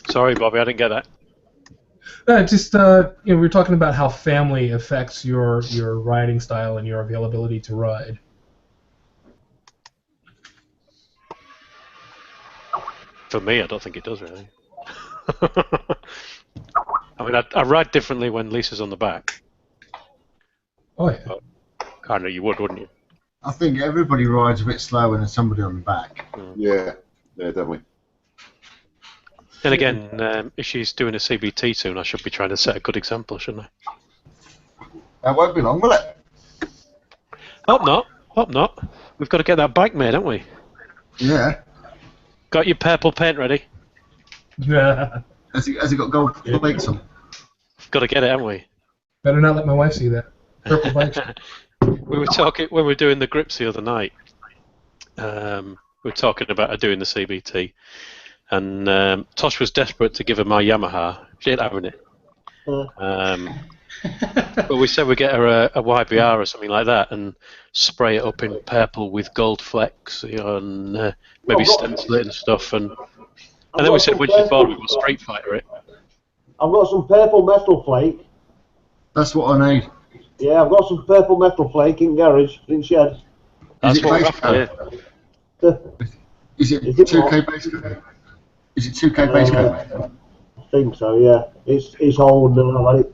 Sorry, Bobby, I didn't get that. You know, we were talking about how family affects your riding style and your availability to ride. For me, I don't think it does really. I mean, I ride differently when Lisa's on the back. Oh yeah. But I know you would, wouldn't you? I think everybody rides a bit slower than somebody on the back. Yeah, definitely. And again, if she's doing a CBT soon, I should be trying to set a good example, shouldn't I? That won't be long, will it? Hope not. Hope not. We've got to get that bike made, haven't we? Yeah. Got your purple paint ready? Yeah. Has he got gold flakes on? Got to get it, haven't we? Better not let my wife see that. Purple bike. We were talking when we were doing the grips the other night. We were talking about her doing the CBT, and Tosh was desperate to give her my Yamaha. She ain't having it. But we said we'd get her a YBR or something like that and spray it up in purple with gold flecks, you know, and maybe stencil it and stuff. And then we said when she's bored, we'll Street Fighter it. I've got some purple metal flake. That's what I need. Yeah, I've got some purple metal flake in garage, in shed. That's Is it what we're base after. coat? Is it 2K base coat? Is it 2K base coat? I think so, yeah. It's old and I've had it.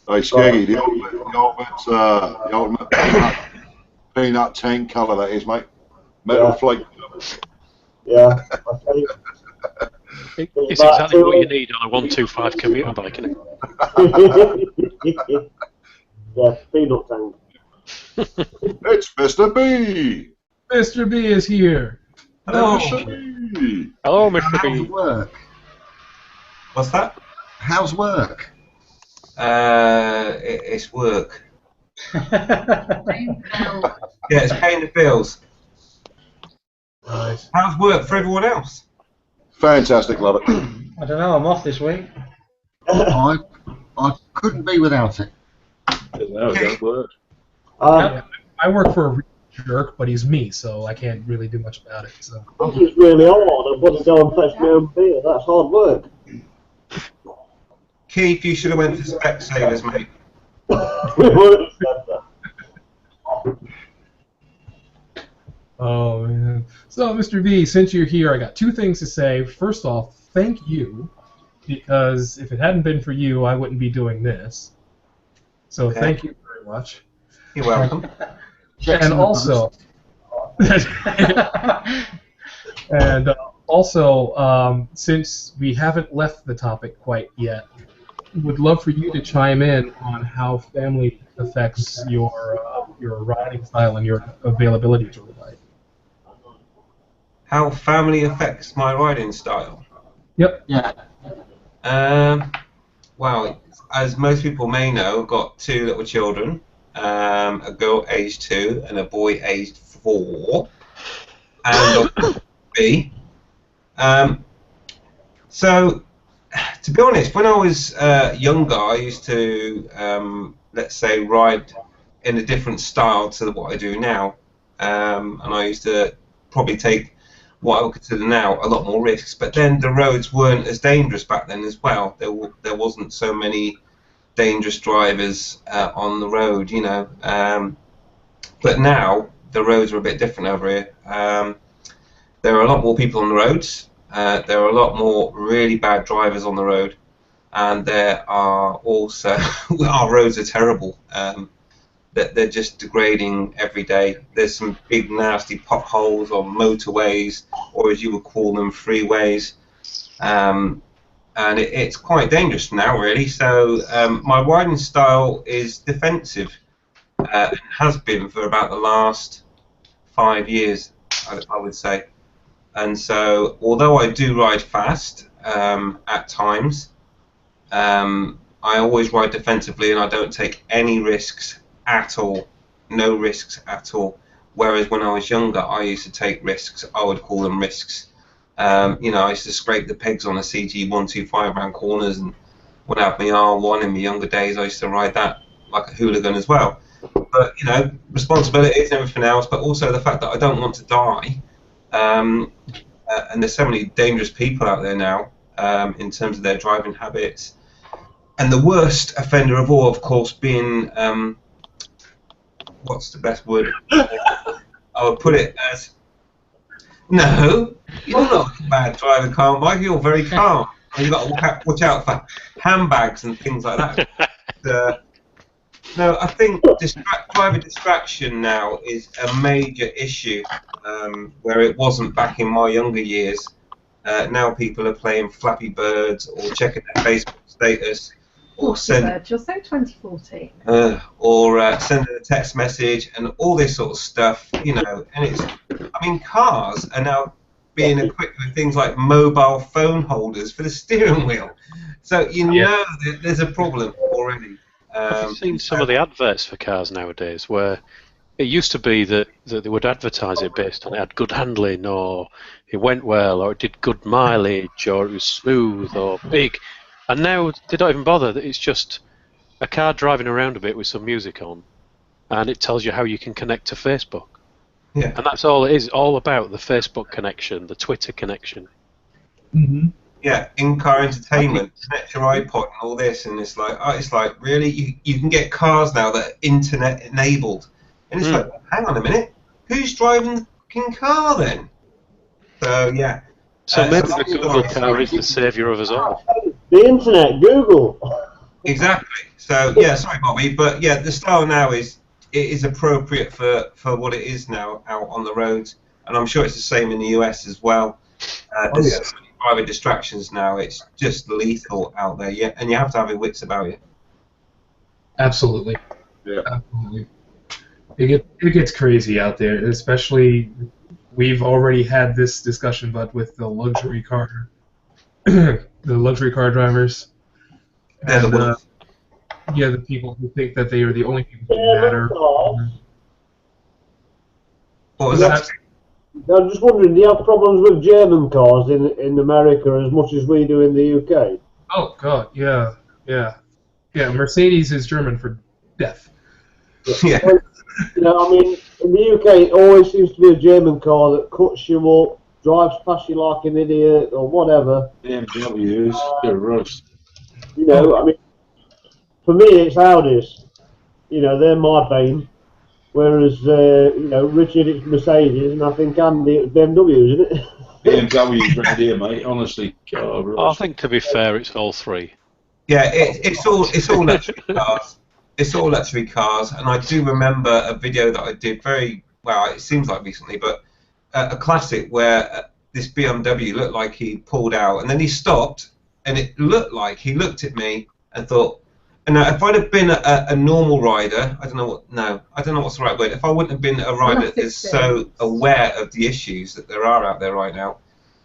Hey, Skeggy, the ultimate peanut tank colour that is, mate. Metal flake. Yeah, I tell you. It's exactly what you need on a 125 commuter bike, isn't it? Yeah, peanut tank. It's Mr. B. Mr. B is here. Hello, Mr. B. Hello, Mr. How's B. work? What's that? How's work? It's work. Yeah, it's paying the bills. Nice. How's work for everyone else? Fantastic, love it. I don't know. I'm off this week. I couldn't be without it. No, it don't work. I work for a real jerk, but he's me, so I can't really do much about it. So This is really hard. I've got to go and fetch my own beer. That's hard work. Keith, you should have went for Specsavers, mate. Oh man. So Mr. V, since you're here, I got two things to say. First off, thank you, because if it hadn't been for you, I wouldn't be doing this. So Okay. thank you very much. You're welcome. And also, and also, since we haven't left the topic quite yet, would love for you to chime in on how family affects your riding style and your availability to ride. How family affects my riding style? Yep. Yeah. Well, as most people may know, I've got two little children, a girl aged 2 and a boy aged 4, and a B. So, to be honest, when I was younger, I used to, let's say, ride in a different style to what I do now, and I used to probably take what I would consider now a lot more risks. But then the roads weren't as dangerous back then as well. There wasn't so many dangerous drivers on the road, you know. But now the roads are a bit different over here. There are a lot more people on the roads. There are a lot more really bad drivers on the road, and there are also our roads are terrible. They're just degrading every day. There's some big nasty potholes on motorways, or as you would call them, freeways, and it's quite dangerous now, really. So my riding style is defensive, and has been for about the last 5 years, I would say. And so, although I do ride fast at times, I always ride defensively, and I don't take any risks at all. No risks at all. Whereas when I was younger, I used to take risks. I would call them risks. You know, I used to scrape the pegs on a CG 125 around corners, and when I had my R1 in my younger days, I used to ride that like a hooligan as well. But, you know, responsibilities and everything else, but also the fact that I don't want to die. And there's so many dangerous people out there now in terms of their driving habits. And the worst offender of all, of course, being, what's the best word? I would put it as, no, you're not a bad driving car bike, you're very calm. You've got to watch out for handbags and things like that. No, I think driver distraction now is a major issue, where it wasn't back in my younger years. Now people are playing Flappy Birds or checking their Facebook status, or You're so 2014. or sending a text message and all this sort of stuff, you know. And it's, I mean, cars are now being equipped with things like mobile phone holders for the steering wheel, so you know that there's a problem already. Have you seen some of the adverts for cars nowadays where it used to be that they would advertise it based on it had good handling, or it went well, or it did good mileage, or it was smooth or big, and now they don't even bother. It's just a car driving around a bit with some music on, and it tells you how you can connect to Facebook. Yeah. And that's all it is, all about the Facebook connection, the Twitter connection. Mm-hmm. Yeah, in-car entertainment, connect your iPod and all this, and it's like really, you can get cars now that are internet enabled, and it's like, hang on a minute, who's driving the fucking car then? So yeah. So maybe the Google car is the saviour of us all. The internet, Google. Exactly. So yeah, sorry Bobby, but yeah, the style now is appropriate for what it is now out on the roads, and I'm sure it's the same in the US as well. There's so many private distractions now; it's just lethal out there. Yeah, and you have to have your wits about you. Absolutely. Yeah. Absolutely. It gets crazy out there, especially we've already had this discussion, but with the luxury car, the luxury car drivers, and the people who think that they are the only people who matter. What was that? I'm just wondering, do you have problems with German cars in America as much as we do in the UK? Oh God, yeah. Mercedes is German for death. Yeah. Well, you know, I mean, in the UK, it always seems to be a German car that cuts you up, drives past you like an idiot, or whatever. BMWs, they're rust. You know, I mean, for me, it's Audis. You know, they're my bane. Whereas, you know, Richard, it's Mercedes, and I think Andy, it's BMW, isn't it? BMWs round here, mate. Honestly, God, I think to be fair, it's all three. Yeah, it's all luxury cars. It's all luxury cars, and I do remember a video that I did very well. It seems like recently, but a classic where this BMW looked like he pulled out, and then he stopped, and it looked like he looked at me and thought. And now, if I'd have been a normal rider, I don't know what's the right word. If I wouldn't have been a rider that's so aware of the issues that there are out there right now,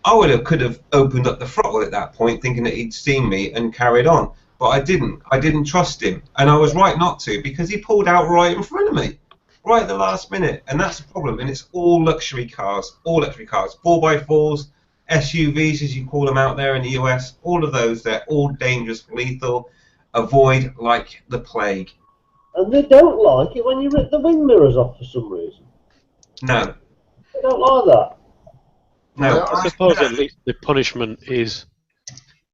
I could have opened up the throttle at that point, thinking that he'd seen me and carried on. But I didn't. I didn't trust him, and I was right not to because he pulled out right in front of me, right at the last minute, and that's the problem. And it's all luxury cars, 4x4s, SUVs as you call them out there in the US. All of those, they're all dangerous, lethal. Avoid like the plague. And they don't like it when you rip the wing mirrors off for some reason. No. They don't like that. No. I suppose at least the punishment is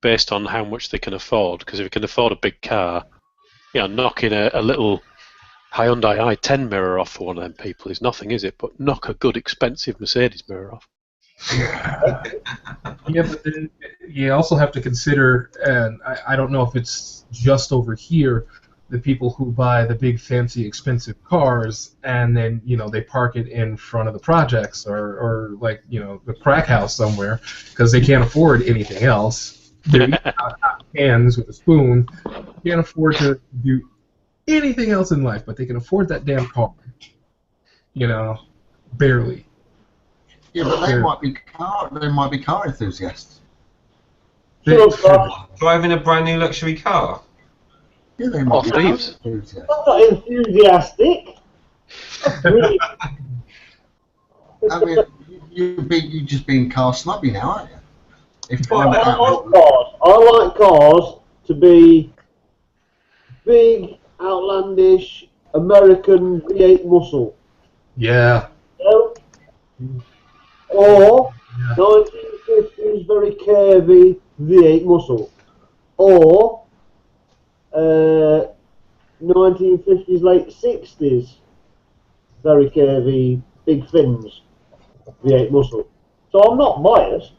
based on how much they can afford. Because if you can afford a big car, you know, knocking a little Hyundai i10 mirror off for one of them people is nothing, is it? But knock a good, expensive Mercedes mirror off. Yeah, but then you also have to consider, and I don't know if it's just over here, the people who buy the big, fancy, expensive cars, and then, you know, they park it in front of the projects or like, you know, the crack house somewhere because they can't afford anything else. They're eating out of cans with a spoon. Can't afford to do anything else in life, but they can afford that damn car. You know, barely. Yeah, but they might be car enthusiasts. Driving a brand new luxury car. Yeah, they might be car thieves. enthusiasts. I'm not enthusiastic. Really. I mean, you're just being car snobby now, aren't you? If I like cars to be big, outlandish, American V8 muscle. Yeah. You know? Or 1950s very curvy V8 muscle. Or 1950s late 60s very curvy big fins V8 muscle. So I'm not biased.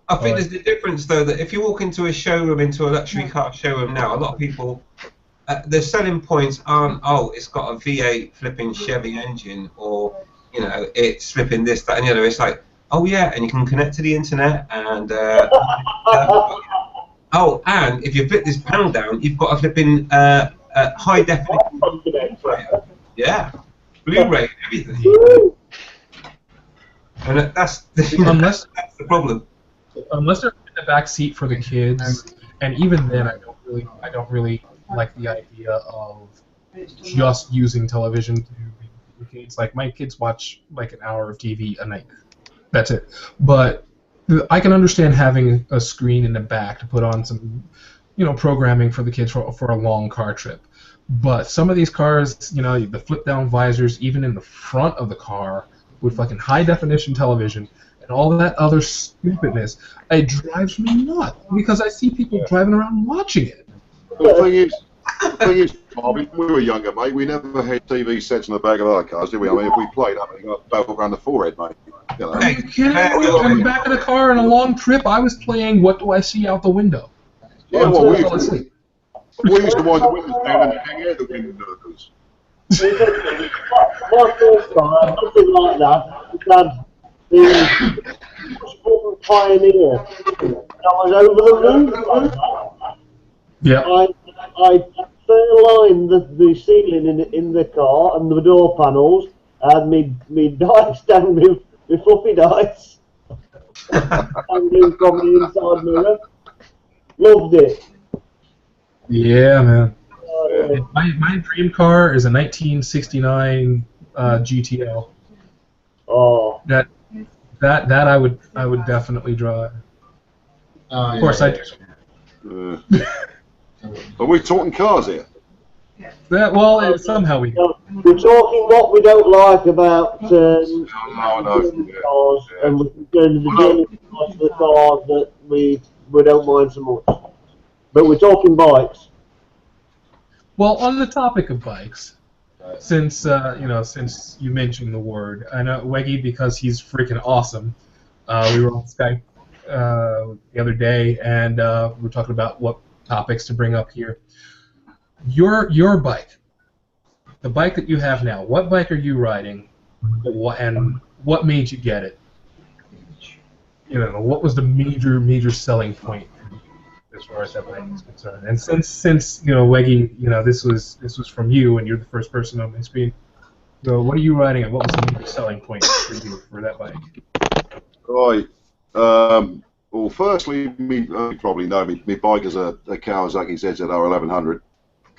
I think there's the difference though that if you walk into a showroom, into a luxury car showroom now, a lot of people, their selling points aren't, oh, it's got a V8 flipping Chevy engine, or, you know, it's flipping this, that, and the other. It's like, oh yeah, and you can connect to the internet, and oh, and if you flip this panel down, you've got a flipping high definition. Yeah, Blu-ray and everything. And that's the problem. Unless they're in the back seat for the kids, and even then, I don't really like the idea of just using television to be the kids. Like my kids watch like an hour of TV a night. That's it. But I can understand having a screen in the back to put on some, you know, programming for the kids for a long car trip. But some of these cars, you know, the flip-down visors, even in the front of the car, with fucking high-definition television and all that other stupidness, it drives me nuts because I see people driving around watching it. The thing is, Bob, when we were younger, mate, we never had TV sets in the back of our cars, did we? I mean, if we played up, we got belt around the forehead, mate. You know. Are you kidding me? On the back of the car on a long trip, I was playing What Do I See Out the Window? Yeah, well, we fell asleep. used to wind the windows down and hang out the windows. My first car, nothing like that. It had the push-button Pioneer. I was over the moon like that. Yeah. I fur-lined the ceiling in the car and the door panels. I had me dice down with fluffy dice. Hanging from the inside mirror. Loved it. Yeah, man. My dream car is a 1969 GTO. That that I would definitely drive. Of course, I do. Are we talking cars here? Somehow we. We're talking what we don't like about No, cars, and we're going to the general parts of the cars that we don't mind so much. But we're talking bikes. Well, on the topic of bikes, since since you mentioned the word, I know Weggy because he's freaking awesome. We were on Skype the other day, and we were talking about what topics to bring up here. Your bike, the bike that you have now. What bike are you riding, and what made you get it? What was the major selling point as far as that bike is concerned? And since Weggy, this was from you, and you're the first person on my screen. So what are you riding, and what was the major selling point for you for that bike? Right. Well, firstly, you probably know me. My bike is a Kawasaki ZZR 1100.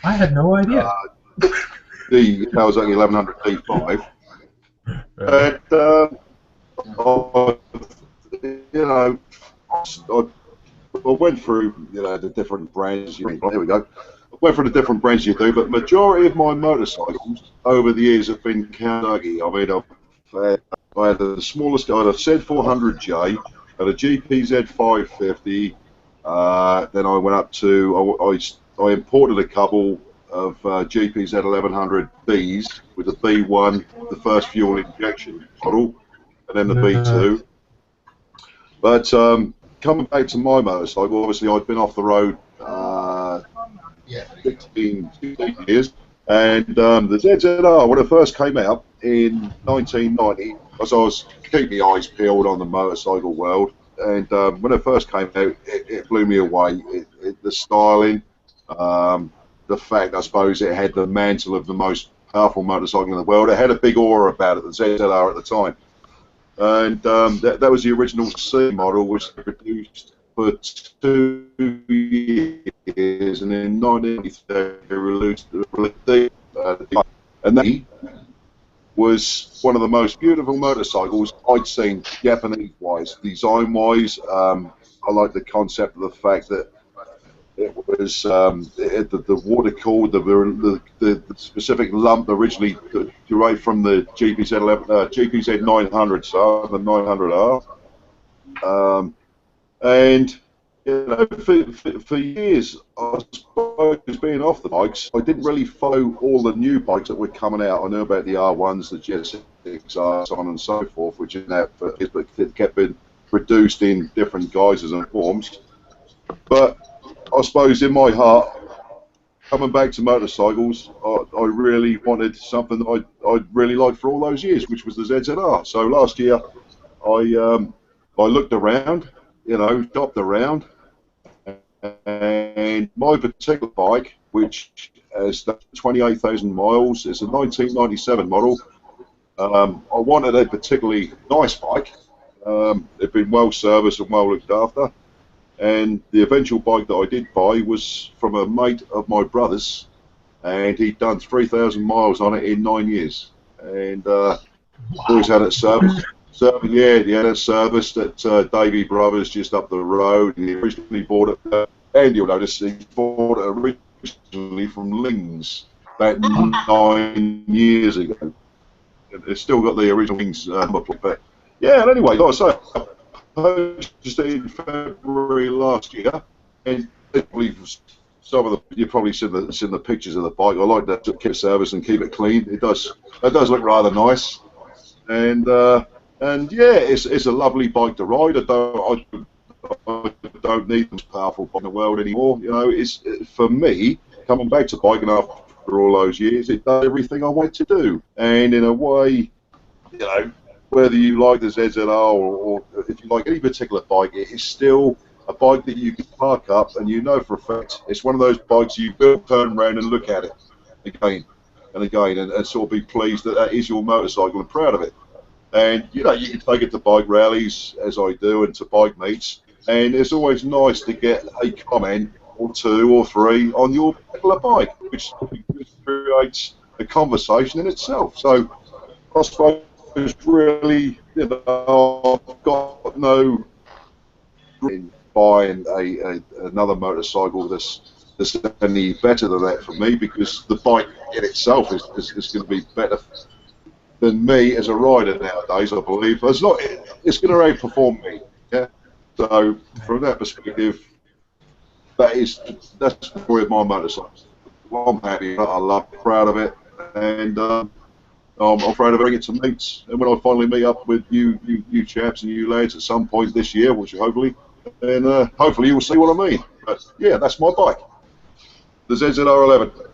I had no idea. The Kawasaki 1100 D5. And I went through the different brands. Here we go. I went through the different brands you do, but majority of my motorcycles over the years have been Kawasaki. I mean, I had the smallest guy, a Z400J, had a GPZ 550. Then I went up to I imported a couple of GPZ 1100Bs with the B1, the first fuel injection model, and then the B2. But coming back to my motorcycle, obviously I'd been off the road 16 years, and the ZZR, when it first came out in 1990, as I was keeping my eyes peeled on the motorcycle world, and when it first came out, it blew me away. The styling, the fact, I suppose, it had the mantle of the most powerful motorcycle in the world. It had a big aura about it, the ZZR at the time. And that was the original C model, which they produced for 2 years, and in 1993 they released the and that was one of the most beautiful motorcycles I'd seen, Japanese-wise, design-wise. I like the concept of the fact that it was the water cooled, the specific lump originally derived from the GPZ 900, so the 900R, and for years, I suppose, being off the bikes, I didn't really follow all the new bikes that were coming out. I knew about the R1s, the GS6R, so on and so forth, which is now, but it kept being produced in different guises and forms. But I suppose in my heart, coming back to motorcycles, I really wanted something that I'd really liked for all those years, which was the ZZR. So last year, I looked around, shopped around, and my particular bike, which has 28,000 miles, is a 1997 model. I wanted a particularly nice bike. It'd been well serviced and well looked after. And the eventual bike that I did buy was from a mate of my brother's, and he'd done 3,000 miles on it in 9 years. And always had it serviced. He had it serviced at Davy Brothers just up the road. And he originally bought it, and you'll notice he bought it originally from Lings about 9 years ago. It's still got the original Lings number plate. But yeah, and anyway, like I say, purchased it in February last year, and you've probably seen the pictures of the bike. I like that to keep it serviced and keep it clean. It does look rather nice, and yeah, it's a lovely bike to ride. I don't need the most powerful bike in the world anymore. It's for me, coming back to biking after all those years, it does everything I want to do, and in a way, whether you like the ZZR or if you like any particular bike, it is still a bike that you can park up and for a fact it's one of those bikes you will turn around and look at it again and again and sort of be pleased that is your motorcycle and proud of it. And you can take it to bike rallies, as I do, and to bike meets, and it's always nice to get a comment or two or three on your particular bike, which creates a conversation in itself. So I suppose really you know, I've got no in buying another motorcycle that's any better than that for me, because the bike in itself is going to be better than me as a rider nowadays, I believe. It's going to outperform me. Yeah. So from that perspective, that's the story of my motorcycle. Well, I'm happy. I love it, proud of it, and I'm proud to bring it to mates. And when I finally meet up with you chaps and you lads at some point this year, which hopefully, and hopefully you'll see what I mean. But yeah, that's my bike, the ZZR11.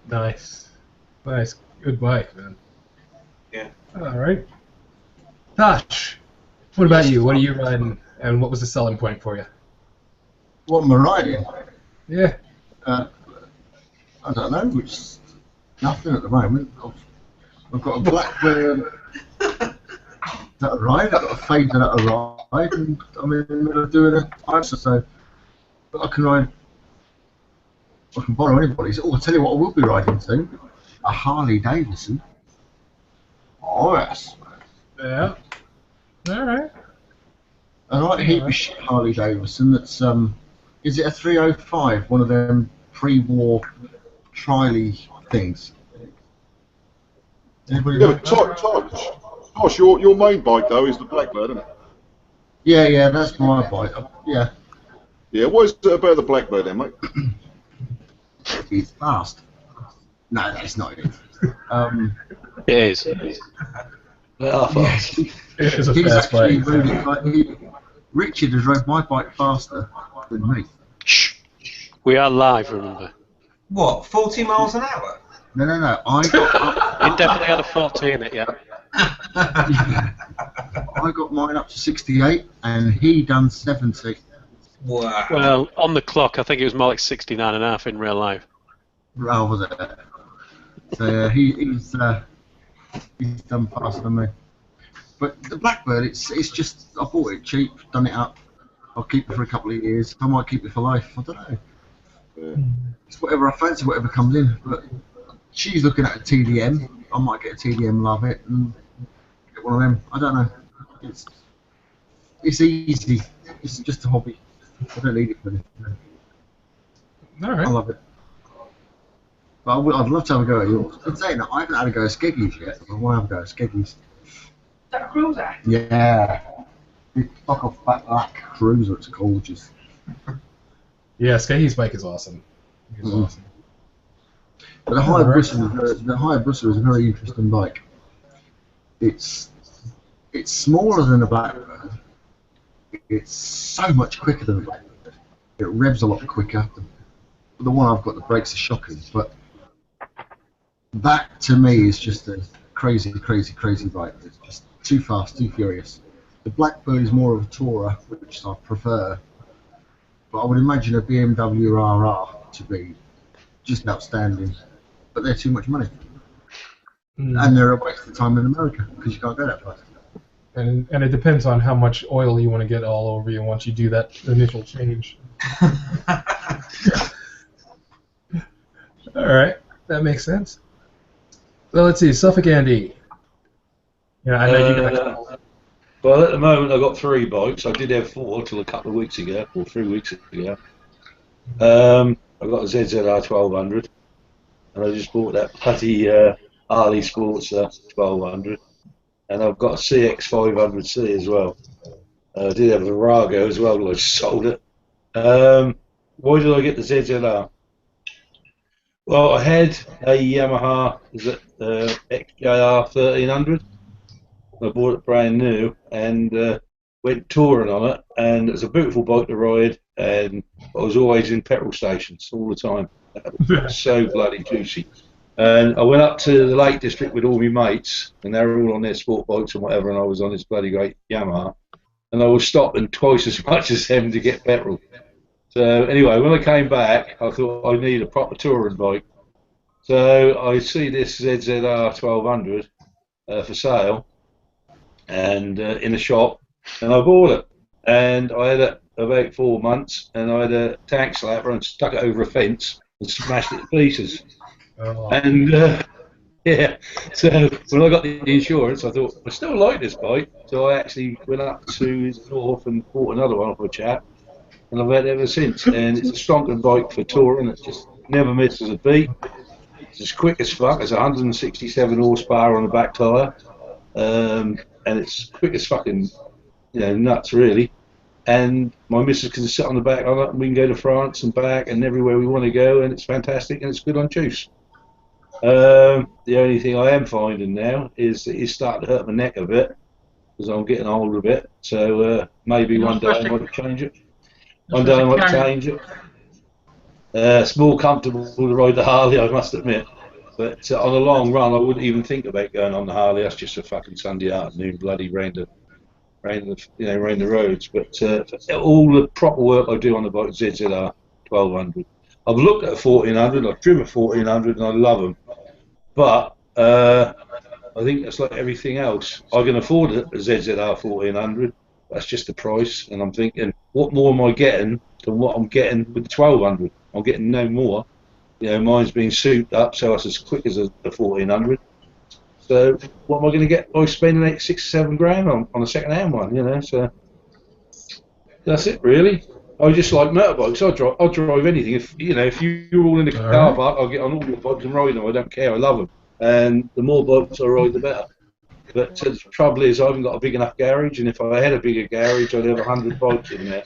Nice. Nice. Good bike, man. Yeah. All right. Tosh, what about you? What are you riding, and what was the selling point for you? What am I riding? Yeah. I don't know. It's nothing at the moment. I've got a Blackburn that I ride. I've got a Fader that I ride, and I'm in the middle of doing a ISA, so but I can ride. I can borrow anybody's. Oh, I'll tell you what I will be riding soon. A Harley Davidson. Oh yes. Yeah. All right. I like a heap of shit Harley Davidson. That's is it a 305? One of them pre-war trialy things. Anybody Yeah, know? but Tosh, your main bike though is the Blackbird, isn't it? Yeah, that's my bike. Yeah. Yeah, what is it about the Blackbird then, mate? It's fast. No, that's not it. It is. Yeah, It is a he's fast actually bike. really Richard has rode my bike faster than me. Shh. We are live, remember. What, 40 miles an hour? No. I got It definitely had a 40 in it, yeah. I got mine up to 68, and he done 70. Wow. Well, on the clock, I think it was more like 69.5 in real life. Oh, was it? So he's done faster than me. But the Blackbird, it's just I bought it cheap, done it up. I'll keep it for a couple of years. I might keep it for life. I don't know. Yeah. It's whatever I fancy, whatever comes in. But she's looking at a TDM. I might get a TDM, love it, and get one of them. I don't know. It's easy. It's just a hobby. I don't need it for anything. All I right. love it. But I'd love to have a go at yours. I'm saying that I haven't had a go at Skeggies yet. I want to have a go at Skeggies. Is that a cruiser? Yeah. Big fuck off black cruiser. It's gorgeous. Yeah, Skaggy's bike is awesome. It's awesome. But the Hayabusa is a very interesting bike. It's smaller than a Blackbird. It's so much quicker than a Blackbird. It revs a lot quicker. The one I've got, the brakes are shocking, but that to me is just a crazy bike. It's just too fast, too furious. The Blackbird is more of a tourer, which I prefer. But I would imagine a BMW RR to be just outstanding. But they're too much money. And they're a waste of time in America, because you can't go that fast. And it depends on how much oil you want to get all over you once you do that initial change. All right, that makes sense. So let's see, Suffolk Andy. Yeah, I know you got. Well, at the moment I've got 3 bikes. I did have 4 till a couple of weeks ago, or 3 weeks ago. I've got a ZZR 1200, and I just bought that bloody Harley Sportster 1200, and I've got a CX 500C as well. I did have a Virago as well, but I just sold it. Why did I get the ZZR? Well, I had a Yamaha XJR 1300. I bought it brand new and went touring on it, and it was a beautiful bike to ride, and I was always in petrol stations all the time. It was so bloody juicy. And I went up to the Lake District with all my mates, and they were all on their sport bikes and whatever, and I was on this bloody great Yamaha, and I was stopping twice as much as them to get petrol. So anyway, when I came back, I thought I need a proper touring bike. So I see this ZZR 1200 for sale, and in the shop, and I bought it. And I had it about 4 months, and I had a tank slapper and stuck it over a fence and smashed it to pieces. Oh. And Yeah. So when I got the insurance, I thought I still like this bike. So I actually went up to the north and bought another one off a chap, and I've had it ever since. And it's a stronger bike for touring. It just never misses a beat. It's as quick as fuck. It's 167 horsepower on the back tyre, and it's quick as fucking nuts really. And my missus can sit on the back of it, and we can go to France and back and everywhere we want to go, and it's fantastic and it's good on juice. The only thing I am finding now is that it's starting to hurt my neck a bit because I'm getting older a bit. So maybe You're not one day I supposed might change it. You're One day I supposed to might carry- change it. It's more comfortable to ride the Harley, I must admit. But on the long run, I wouldn't even think about going on the Harley. That's just a fucking Sunday afternoon, bloody round the roads. But all the proper work I do on the bike, ZZR 1200. I've looked at a 1400. I've driven a 1400, and I love them. But I think that's like everything else. I can afford a ZZR 1400. That's just the price, and I'm thinking, what more am I getting than what I'm getting with the 1200? I'm getting no more. Mine's been souped up, so it's as quick as a 1400. So what am I going to get by spending 8, 6, 7 grand on a second-hand one? So that's it really. I just like motorbikes. I'll drive anything. If you're all in the car park, I'll get on all your bikes and ride them. I don't care. I love them. And the more bikes I ride, the better. But the trouble is, I haven't got a big enough garage. And if I had a bigger garage, I'd have 100 bikes in there.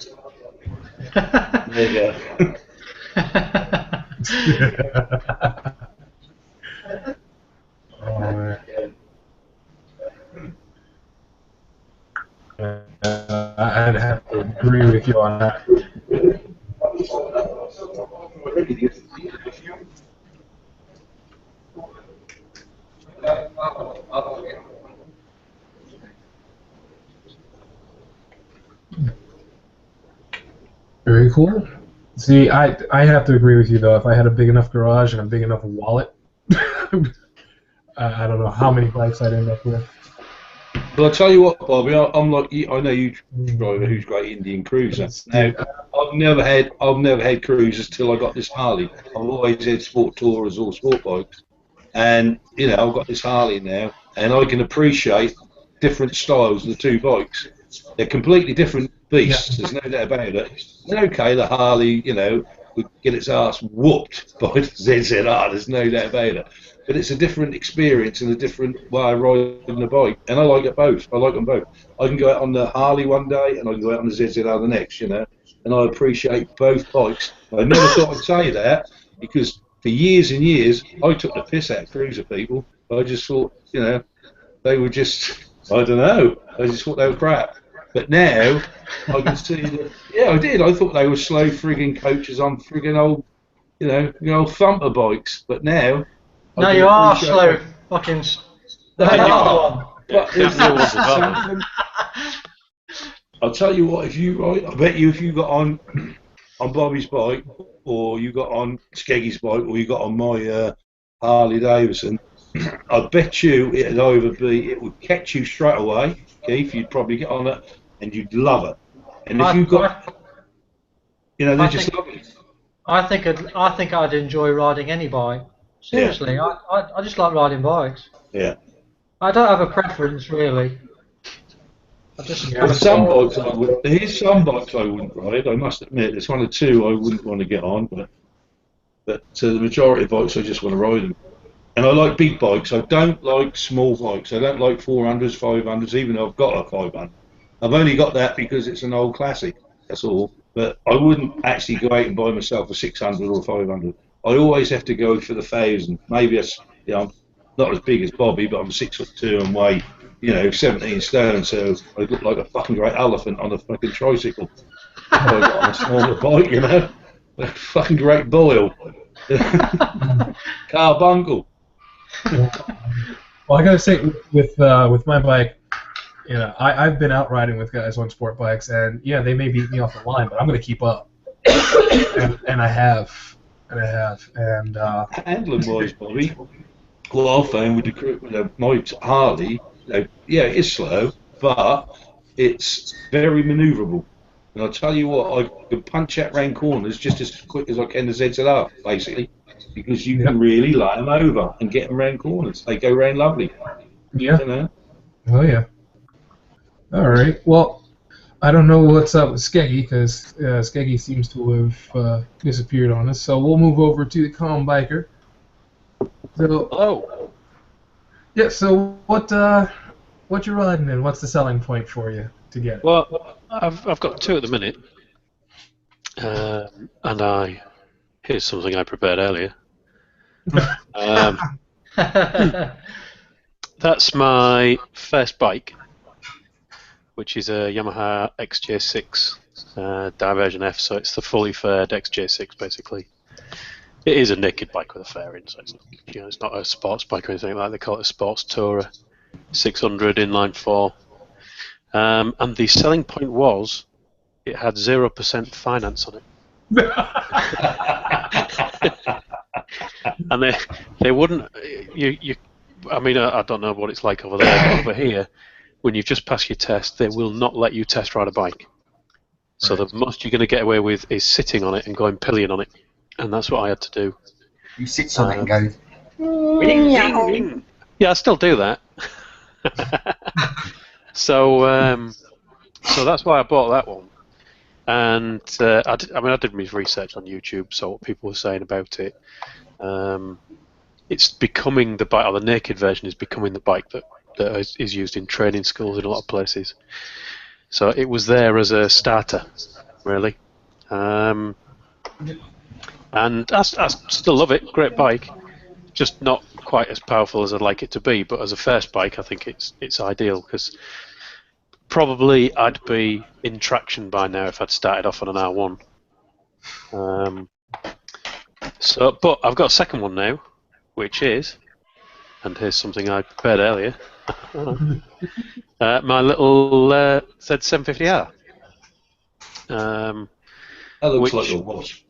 There you go. I'd have to agree with you on that. Very cool. See, I have to agree with you though. If I had a big enough garage and a big enough wallet, I don't know how many bikes I'd end up with. But I'll tell you what, Bobby, I'm like I know you drive a huge great Indian cruiser. Now, I've never had cruisers till I got this Harley. I've always had sport tourers or sport bikes, and I've got this Harley now, and I can appreciate different styles of the two bikes. They're completely different beasts. There's no doubt about it. And okay, the Harley, would get its ass whooped by the ZZR. There's no doubt about it. But it's a different experience and a different way of riding the bike, and I like it both. I like them both. I can go out on the Harley one day, and I can go out on the ZZR the next, and I appreciate both bikes. I never thought I'd say that, because for years and years, I took the piss out of cruiser people. I just thought, they were just, I don't know, I just thought they were crap. But now, I can see that, yeah, I did. I thought they were slow frigging coaches on frigging old, old thumper bikes. But now, No, you are slow fucking. They are. But I'll tell you what, I bet you if you got on Bobby's bike, or you got on Skeggy's bike, or you got on my Harley Davidson, I bet you it would catch you straight away, Keith. You'd probably get on it and you'd love it. And if you got, they're just lovely. I think I'd enjoy riding any bike. Seriously, yeah. I just like riding bikes. Yeah. I don't have a preference really. There's some bikes I wouldn't ride. I must admit, there's one or two I wouldn't want to get on, but the majority of bikes I just want to ride them. And I like big bikes. I don't like small bikes. I don't like 400s, 500s, even though I've got a 500. I've only got that because it's an old classic. That's all. But I wouldn't actually go out and buy myself a 600 or 500. I always have to go for the 1,000. Maybe I'm not as big as Bobby, but I'm 6'2" and weigh 17 stone, so I look like a fucking great elephant on a fucking tricycle. I got on a smaller bike, a fucking great boil. Carbuncle. Well, I gotta say, with my bike, I've been out riding with guys on sport bikes, and yeah, they may beat me off the line, but I'm gonna keep up, and I have, and handling wise, Bobby. What I found with my Harley, yeah, it is slow, but it's very manoeuvrable. And I'll tell you what, I can punch out round corners just as quick as I can the ZZR, basically. because you can really light them over and get them round corners. They go round lovely. Yeah. You know? Oh yeah. All right. Well, I don't know what's up with Skeggy because Skeggy seems to have disappeared on us. So we'll move over to the Calm Biker. So. Hello. Yeah. So what you riding in? What's the selling point for you to get it? Well, I've got two at the minute, and here's something I prepared earlier. That's my first bike, which is a Yamaha XJ6 Diversion F, so it's the fully faired XJ6 basically. It is a naked bike with a fairing, so it's not a sports bike or anything like that. They call it a sports tourer, 600 inline 4. And the selling point was it had 0% finance on it. And they wouldn't. I mean, I don't know what it's like over there, but over here, when you've just passed your test, they will not let you test ride a bike. So the most you're going to get away with is sitting on it and going pillion on it, and that's what I had to do. You sit on it and go. Yeah, I still do that. So that's why I bought that one. And I did my research on YouTube, so what people were saying about it. It's becoming the bike, or the naked version is becoming the bike that is used in training schools in a lot of places. So it was there as a starter, really. And I still love it, great bike, just not quite as powerful as I'd like it to be. But as a first bike, I think it's ideal, because probably I'd be in traction by now if I'd started off on an R1. But I've got a second one now, which is, and here's something I prepared earlier, my little Z750R. That looks like a wasp.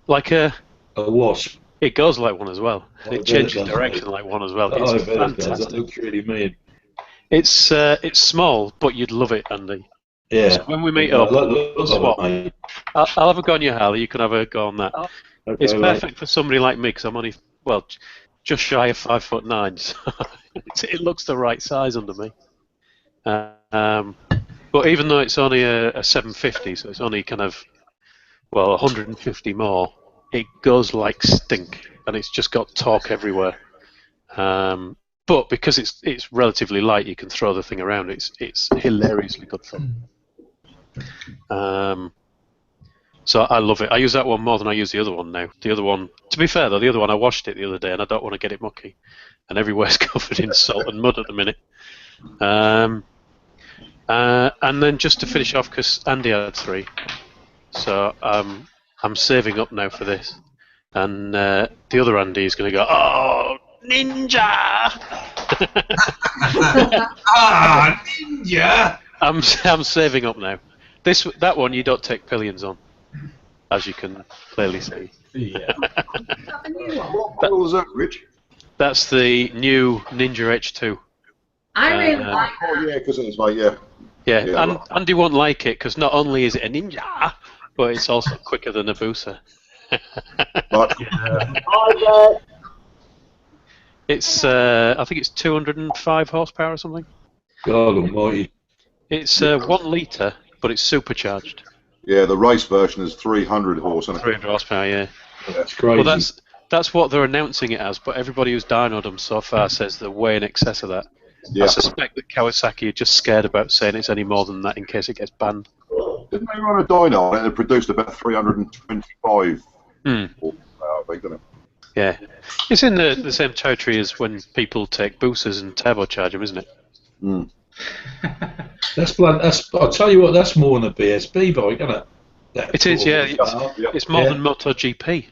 Like a wasp. It goes like one as well. It changes direction like one as well. It's fantastic. That looks really mean. It's small, but you'd love it, Andy. Yeah. So when we meet up, we'll swap. I'll have a go on your Harley. You can have a go on that. Okay, it's perfect for somebody like me, because I'm only just shy of 5'9", so it looks the right size under me. But even though it's only a 750, so it's only kind of 150 more, it goes like stink, and it's just got torque everywhere. But because it's relatively light, you can throw the thing around. It's hilariously good fun. So I love it. I use that one more than I use the other one now. The other one, to be fair though, the other one I washed it the other day, and I don't want to get it mucky, and everywhere's covered in salt and mud at the minute. And then just to finish off, because Andy had 3, so I'm saving up now for this, and the other Andy is going to go, oh, ninja! Ah, ninja! I'm saving up now. That one you don't take pillions on, as you can clearly see. Yeah. What model was that, Rich? That's the new Ninja H2. I really like Oh that. yeah, because it's like yeah. Yeah, Yeah, and Andy won't like it because not only is it a Ninja, but it's also quicker than a Busa. But It's I think it's 205 horsepower or something. God almighty. It's 1 litre, but it's supercharged. yeah, the race version is 300 horse. Isn't it? 300 horsepower, yeah. That's crazy. Well, that's what they're announcing it as, but everybody who's dynoed them so far says they're way in excess of that. Yeah. I suspect that Kawasaki are just scared about saying it's any more than that in case it gets banned. Didn't they run a dyno and it produced about 325 horsepower, I think, didn't it? Yeah. It's in the same territory as when people take boosters and turbocharge them, isn't it? Mm. I'll tell you what, that's more than a BSB bike, isn't it? It is, yeah. It's more than MotoGP.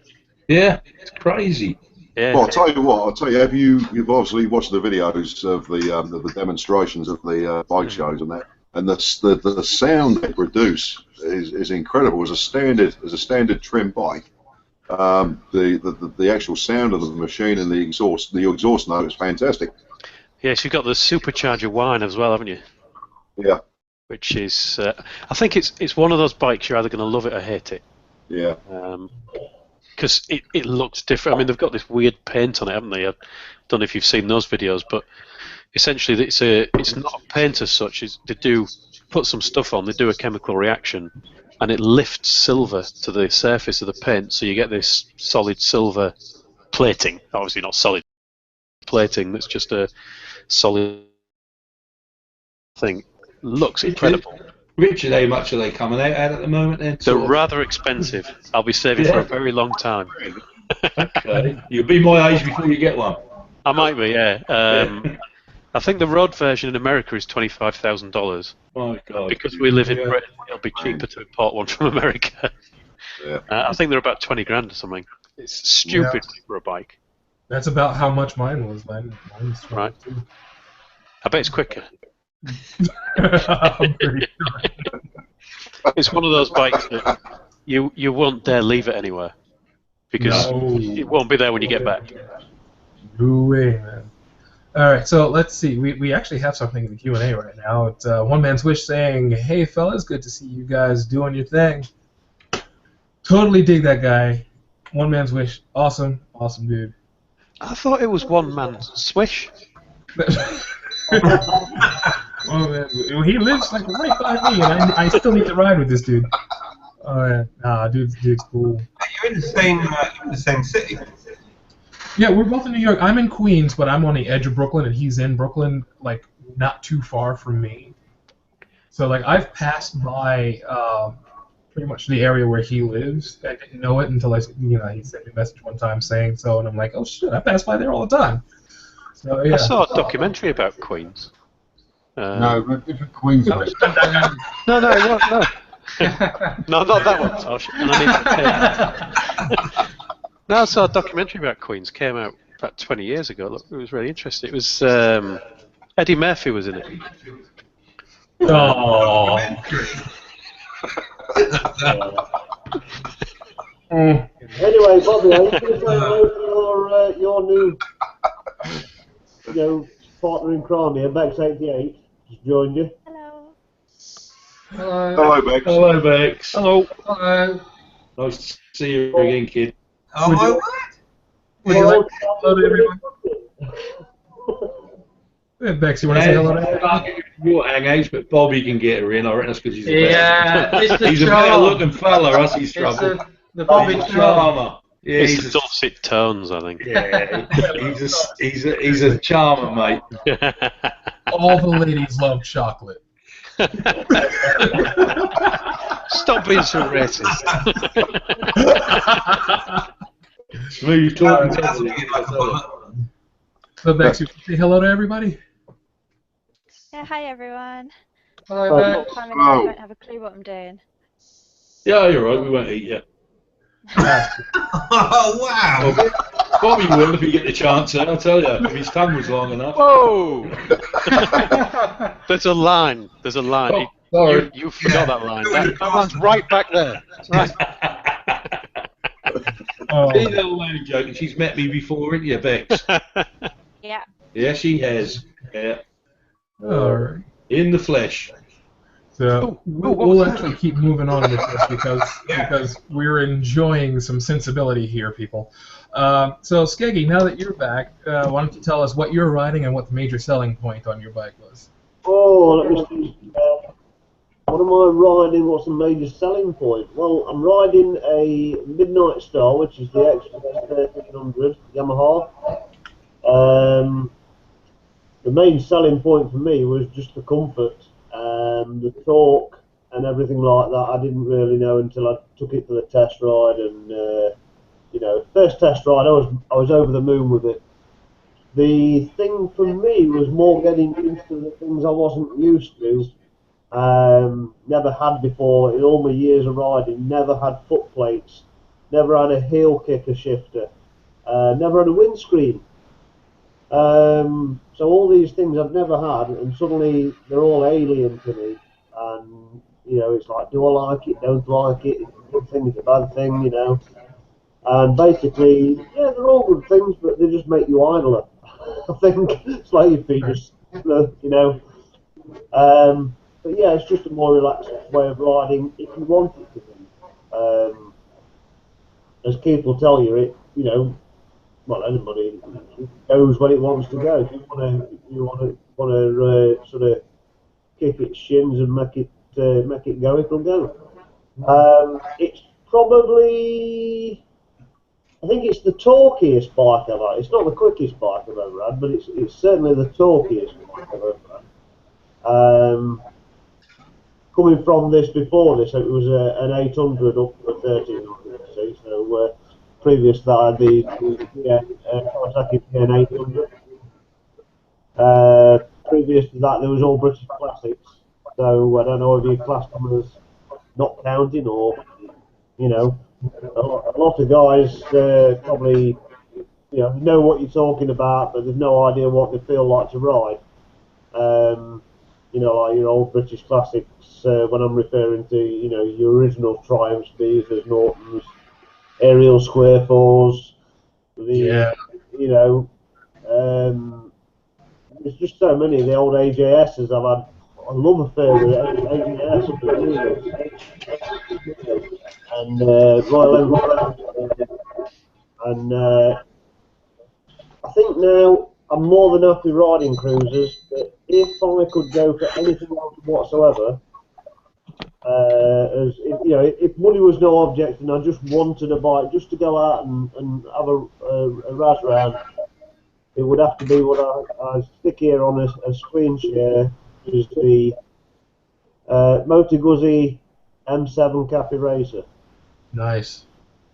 Yeah, it's crazy. Yeah. Well, I'll tell you what. You've obviously watched the videos of the demonstrations of the bike shows and that, and the sound they produce is incredible. As a standard trim bike, the actual sound of the machine and the exhaust note is fantastic. Yes, you've got the supercharger whine as well, haven't you? Yeah. Which is, I think it's one of those bikes you're either going to love it or hate it. Yeah. because it looks different. I mean, they've got this weird paint on it, haven't they? I don't know if you've seen those videos, but essentially it's not a paint as such. They do put some stuff on, they do a chemical reaction, and it lifts silver to the surface of the paint, so you get this solid silver plating. Obviously not solid plating, that's just a solid thing. Looks incredible. Richard, how much are they coming out at the moment then? They're rather expensive. I'll be saving for a very long time. Okay. You'll be my age before you get one. I might be, yeah. I think the road version in America is $25,000. My God. Because we live in Britain, it'll be cheaper to import one from America. Yeah. I think they're about 20 grand or something. It's stupid for a bike. That's about how much mine was. Mine was 22. Right. I bet it's quicker. I'm pretty sure. It's one of those bikes that you won't dare leave it anywhere because it won't be there when you get back. No way, man. All right, so let's see. We actually have something in the Q&A right now. It's One Man's Wish saying, "Hey fellas, good to see you guys doing your thing. Totally dig that guy. One Man's Wish, awesome dude." I thought it was One Man's Swish. Oh man, he lives like right by me, and I still need to ride with this dude. Oh yeah, nah, dude's cool. You're in the same city. Yeah, we're both in New York. I'm in Queens, but I'm on the edge of Brooklyn, and he's in Brooklyn, like not too far from me. So like I've passed by pretty much the area where he lives. I didn't know it until he sent me a message one time saying so, and I'm like, oh shit, I pass by there all the time. So yeah. I saw a documentary about Queens. No, but different Queens. No, no, not that one, Tosh. No, I saw a documentary about Queens. Came out about 20 years ago. Look, it was really interesting. It was Eddie Murphy was in it. Oh. Anyway, Bobby, are you going to say hello to your new, partner in crime here, Bex88, just joined you. Hello. Hello. Hello, Bex. Hello, Bex. Hello. Hello. Nice to see you again, kid. Oh my word! Would you like to say hello to everyone? Yeah, Bex, you want to say hello to everyone? Your hangouts, but Bobby can get her in. I reckon that's because he's the It's the he's a charm. better looking fella, that's his trouble. It's the Bobby He's a charm. charmer. Yeah, It's the dulcet tones, I think. Yeah, he's a charmer, mate. All the ladies love chocolate. Stop being so racist. Smooth talking. So Bex, you say hello to everybody? Yeah, hi everyone. Hello, Bex. I don't have a clue what I'm doing. Yeah, you're right. We won't eat you. Oh wow! Bobby will if he get the chance. I'll tell you, if his tongue was long enough. Whoa! There's a line. There's a line. Oh, sorry. You forgot that line. That line's right back there. Right. See that line joke? She's met me before, isn't you, Bex? Yeah. Yeah, she has. Yeah. All right. In the flesh. So we'll actually keep moving on with this because we're enjoying some sensibility here, people. So Skeggy, now that you're back, why don't you tell us what you're riding and what the major selling point on your bike was? Oh, let me see. What am I riding? What's the major selling point? Well, I'm riding a Midnight Star, which is the Express 1300 Yamaha. The main selling point for me was just the comfort, the torque, and everything like that. I didn't really know until I took it for the test ride, and first test ride, I was over the moon with it. The thing for me was more getting used to the things I wasn't used to. Never had before in all my years of riding. Never had foot plates. Never had a heel kicker shifter. Never had a windscreen. So all these things I've never had, and suddenly they're all alien to me. And it's like, do I like it? Don't like it? It's a good thing. It's a bad thing. And basically, yeah, they're all good things, but they just make you idler. I think it's like your feet just, But yeah, it's just a more relaxed way of riding if you want it to be. as Keith will tell you, well, anybody goes when it wants to go. If you want to sort of kick its shins and make it go, it'll go. It's probably, I think it's the torquiest bike I've had. It's not the quickest bike I've ever had, but it's certainly the torquiest bike I've ever had. Coming from this before this, it was an 800 up to a 1300. See, so previous to that, I had the Kawasaki PN800. Previous to that, there was all British Classics. So I don't know if you class them as not counting or, a lot of guys probably, know what you're talking about, but they've no idea what they feel like to ride. Like your old British Classics, when I'm referring to, your original Triumphs, Beavers, Nortons, Ariel Square 4s, there's just so many of the old AJSs I've had a love affair with AJS up at Newlands. And Royal Enfield, and I think now I'm more than happy riding cruisers, but if I could go for anything else whatsoever, if money was no object and I just wanted a bike just to go out and have a razz round, it would have to be what I stick here on a screen share, which is the Moto Guzzi M7 Cafe Racer. Nice.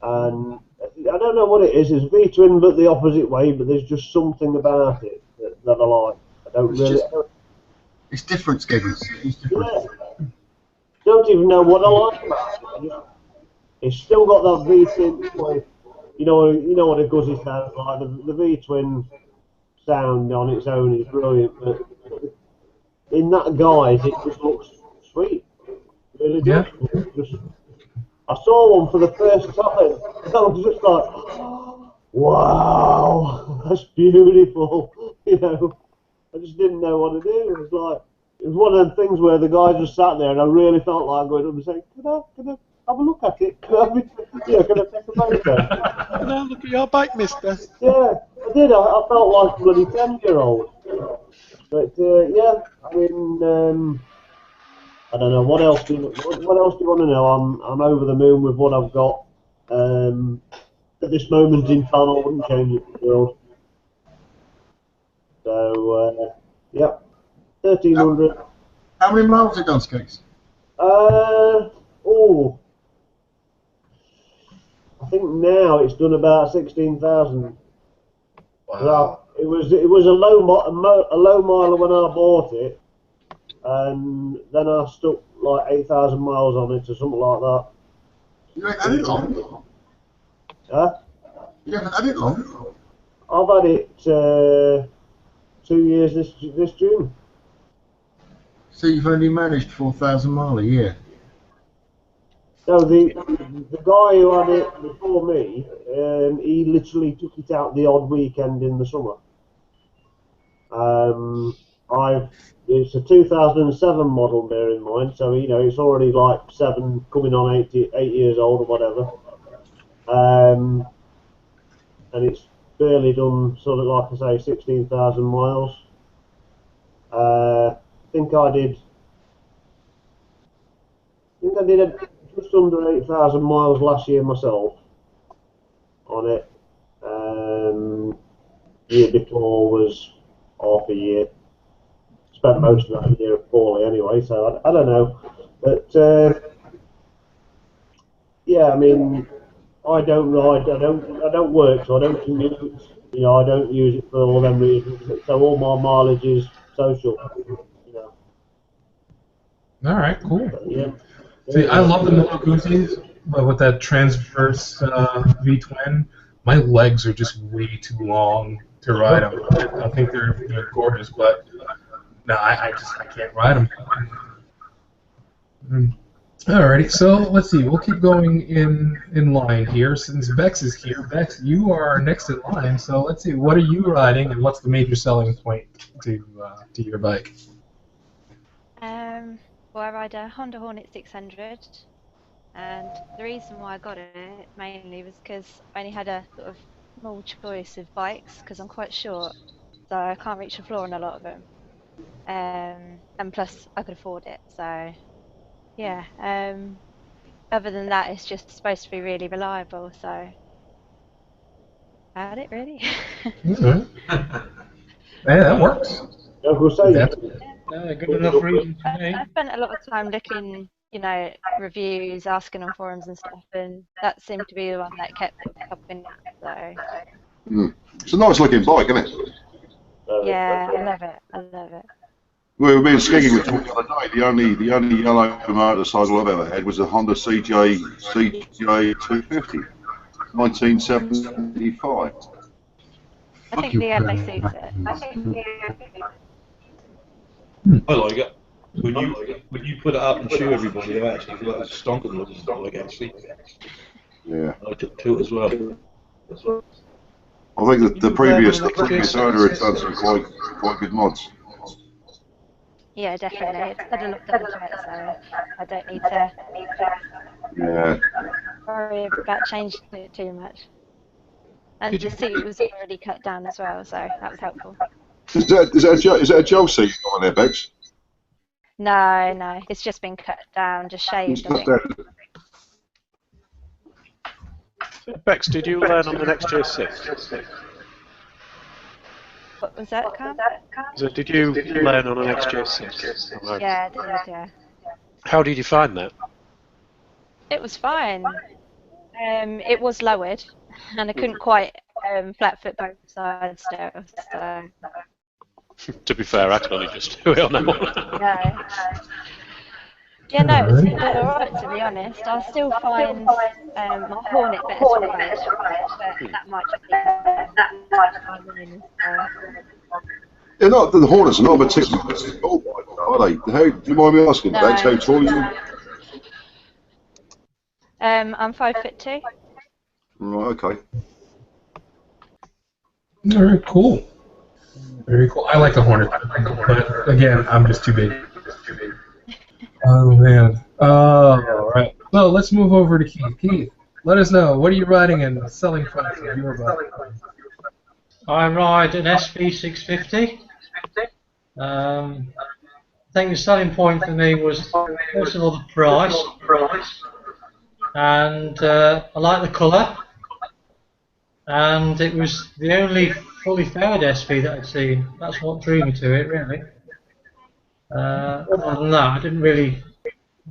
And I don't know what it is. It's V-twin, but the opposite way. But there's just something about it that I like. It's different, Skiggles. It's different. Yeah. Don't even know what I like about it. It's still got that V-twin way. You know what a Guzzi sounds like. The V-twin sound on its own is brilliant, but in that guise, it just looks sweet. It really does. Yeah. I saw one for the first time, and I was just like, wow, that's beautiful. I just didn't know what to do. It was one of them things where the guy just sat there, and I really felt like going up and saying, can I have a look at it? Can I take a photo? Can I look at your bike, mister? Yeah, I did. I felt like a bloody 10-year-old. But I mean, I don't know. What else do you want to know? I'm over the moon with what I've got. At this moment in time, I wouldn't change it for the world. So 1300. How many miles have you done, Skiggs? I think now it's done about 16,000. Wow. It was a low miler when I bought it, and then I stuck like 8,000 miles on it or something like that. You ain't had it long. Huh? You haven't had it long. I've had it 2 years this June. So you've only managed 4,000 miles a year. No, the guy who had it before me, he literally took it out the odd weekend in the summer. It's a 2007 model, bear in mind, so it's already like 7, coming on 8 years old or whatever. And it's barely done, sort of like I say, 16,000 miles. I think I did just under 8,000 miles last year myself on it. Year before was half a year. Spent most of that year poorly anyway, so I don't know. But I mean, I don't ride, I don't work, so I don't commute. I don't use it for all them reasons. So all my mileage is social. All right, cool. But, yeah. See, I love the Moto Guzzis, but with that transverse V-twin, my legs are just way too long to ride them. I think they're gorgeous, but no, I can't ride them. Alrighty, so let's see. We'll keep going in line here since Bex is here. Bex, you are next in line, so let's see. What are you riding, and what's the major selling point to your bike? Well, I ride a Honda Hornet 600. And the reason why I got it mainly was because I only had a sort of small choice of bikes because I'm quite short, so I can't reach the floor on a lot of them. And plus I could afford it, so yeah. Other than that, it's just supposed to be really reliable, so had it really. Mhm. Yeah, that works. I was gonna say, Good enough reason for me. I spent a lot of time looking, reviews, asking on forums and stuff, and that seemed to be the one that kept popping up. So It's a nice looking bike, isn't it? yeah, I love it. I love it. We were being skigging with talk the other day. The only yellow motorcycle I've ever had was a Honda CJ 250, 1975. I think the yellow suits it. I like it. When you put it up and show everybody, they actually feel like it's a stonking looking bike, actually. Yeah. I took to it as well. I think that the previous owner had done some quite good mods. Yeah, definitely. It's had a lot done to it, so I don't need to Yeah. worry about changing it too much. And the seat was already cut down as well, so that was helpful. Is that a gel seat you got on there, Bex? No, it's just been cut down, just shaved, I think. Bex, did you learn on the next XJ6? What was that, Cam? So did you learn on an XJ6? Right. Yeah, I did, yeah. How did you find that? It was fine. It was lowered, and I couldn't quite flat foot both sides still, so... To be fair, I can only just do it on that one. Yeah, no, it was alright, to be honest. I still find my Hornet better to ride, but that might just be Yeah, not the Hornets are not particularly tall bike, are they? How, do you mind me asking, No. Bex, how tall are you? I'm 5'2". Right, okay. Very cool. Very cool. I like the Hornet, but again, I'm just too big. Oh man. All right. So let's move over to Keith. Keith, let us know, what are you riding and selling points of your bike? I ride an SV650. I think the selling point for me was, first of all, the price, and I like the colour, and it was the only fully faired SV that I'd seen. That's what drew me to it, really. Other than that, I didn't really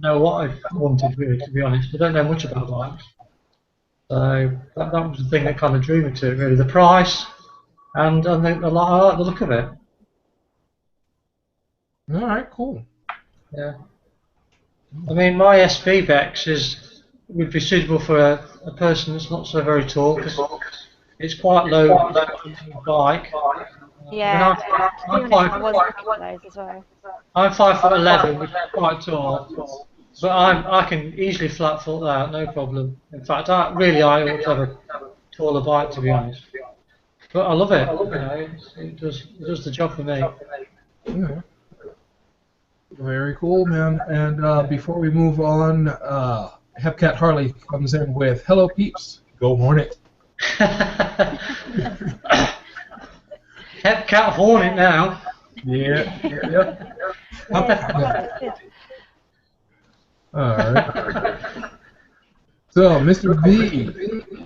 know what I wanted, really, to be honest. I don't know much about bikes. So that was the thing that kind of drew me to it, really. The price, and I like the look of it. All right, cool. Yeah. I mean, my SV Bex would be suitable for a person that's not so very tall, because it's quite low bike. Yeah, I mean, I was looking for those as well. I'm 5'11", which is quite tall, but I can easily flat foot that, no problem. In fact, I ought to have a taller bike, to be honest. But I love it. It does the job for me. Yeah. Very cool, man. And before we move on, Hepcat Harley comes in with, "Hello, peeps. Go Hornet." Hepcat Hornet now. Yeah. All right. So, Mr. B,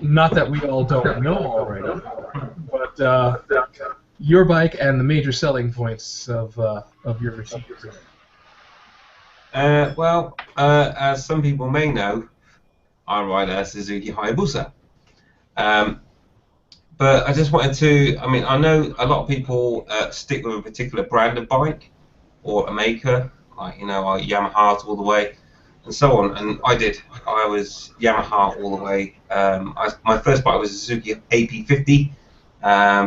not that we all don't know already, but your bike and the major selling points of your receipts. Well, as some people may know, I ride a Suzuki Hayabusa. But I just wanted to, I mean, I know a lot of people stick with a particular brand of bike or a maker, like, Yamaha's all the way, and so on. And I did. I was Yamaha all the way. My first bike was a Suzuki AP50,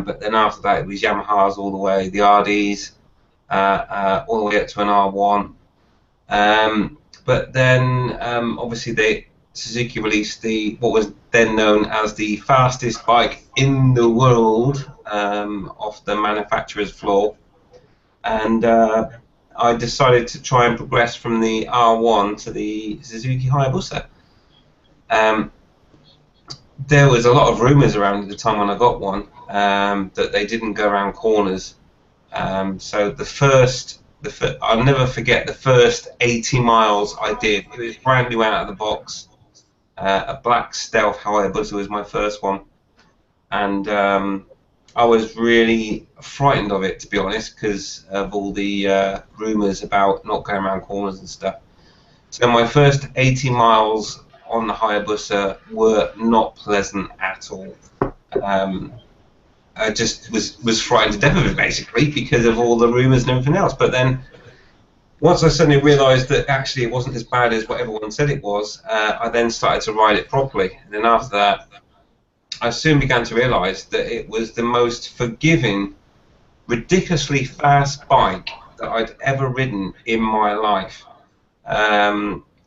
but then after that it was Yamaha's all the way, the RDs, all the way up to an R1. But then, obviously, Suzuki released what was then known as the fastest bike in the world off the manufacturer's floor, and I decided to try and progress from the R1 to the Suzuki Hayabusa. there was a lot of rumours around at the time when I got one that they didn't go around corners. So I'll never forget the first 80 miles I did. It was brand new out of the box. A black Stealth Hayabusa was my first one, and I was really frightened of it, to be honest, because of all the rumours about not going around corners and stuff. So my first 80 miles on the Hayabusa were not pleasant at all. I just was frightened to death of it, basically, because of all the rumours and everything else. But then, once I suddenly realised that actually it wasn't as bad as what everyone said it was, I then started to ride it properly. And then after that, I soon began to realise that it was the most forgiving, ridiculously fast bike that I'd ever ridden in my life.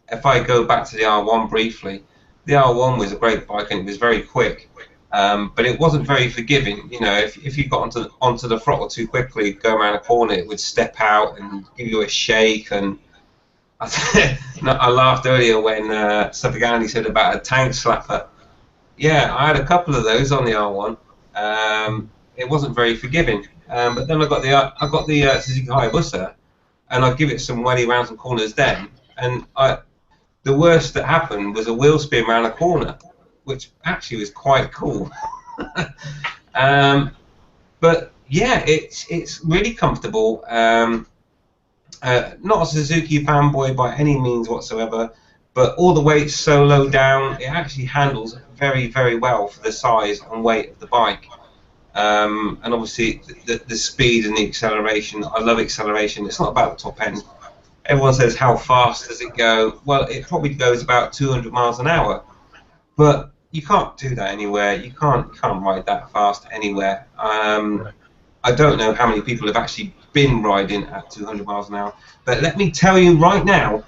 If I go back to the R1 briefly, the R1 was a great bike and it was very quick. But it wasn't very forgiving. You know, if you got onto the throttle too quickly, go around a corner, it would step out and give you a shake. And I laughed earlier when Suffolk Andy said about a tank slapper. Yeah, I had a couple of those on the R1. It wasn't very forgiving. But then I got the Suzuki Hayabusa, and I'd give it some welly round some corners then. And the worst that happened was a wheel spin around a corner, which actually was quite cool. But yeah, it's really comfortable. Not a Suzuki fanboy by any means whatsoever, but all the weight's so low down, it actually handles very, very well for the size and weight of the bike. And obviously the speed and the acceleration. I love acceleration. It's not about the top end. Everyone says, how fast does it go? Well, it probably goes about 200 miles an hour, but you can't do that anywhere. You can't ride that fast anywhere. I don't know how many people have actually been riding at 200 miles an hour, but let me tell you right now,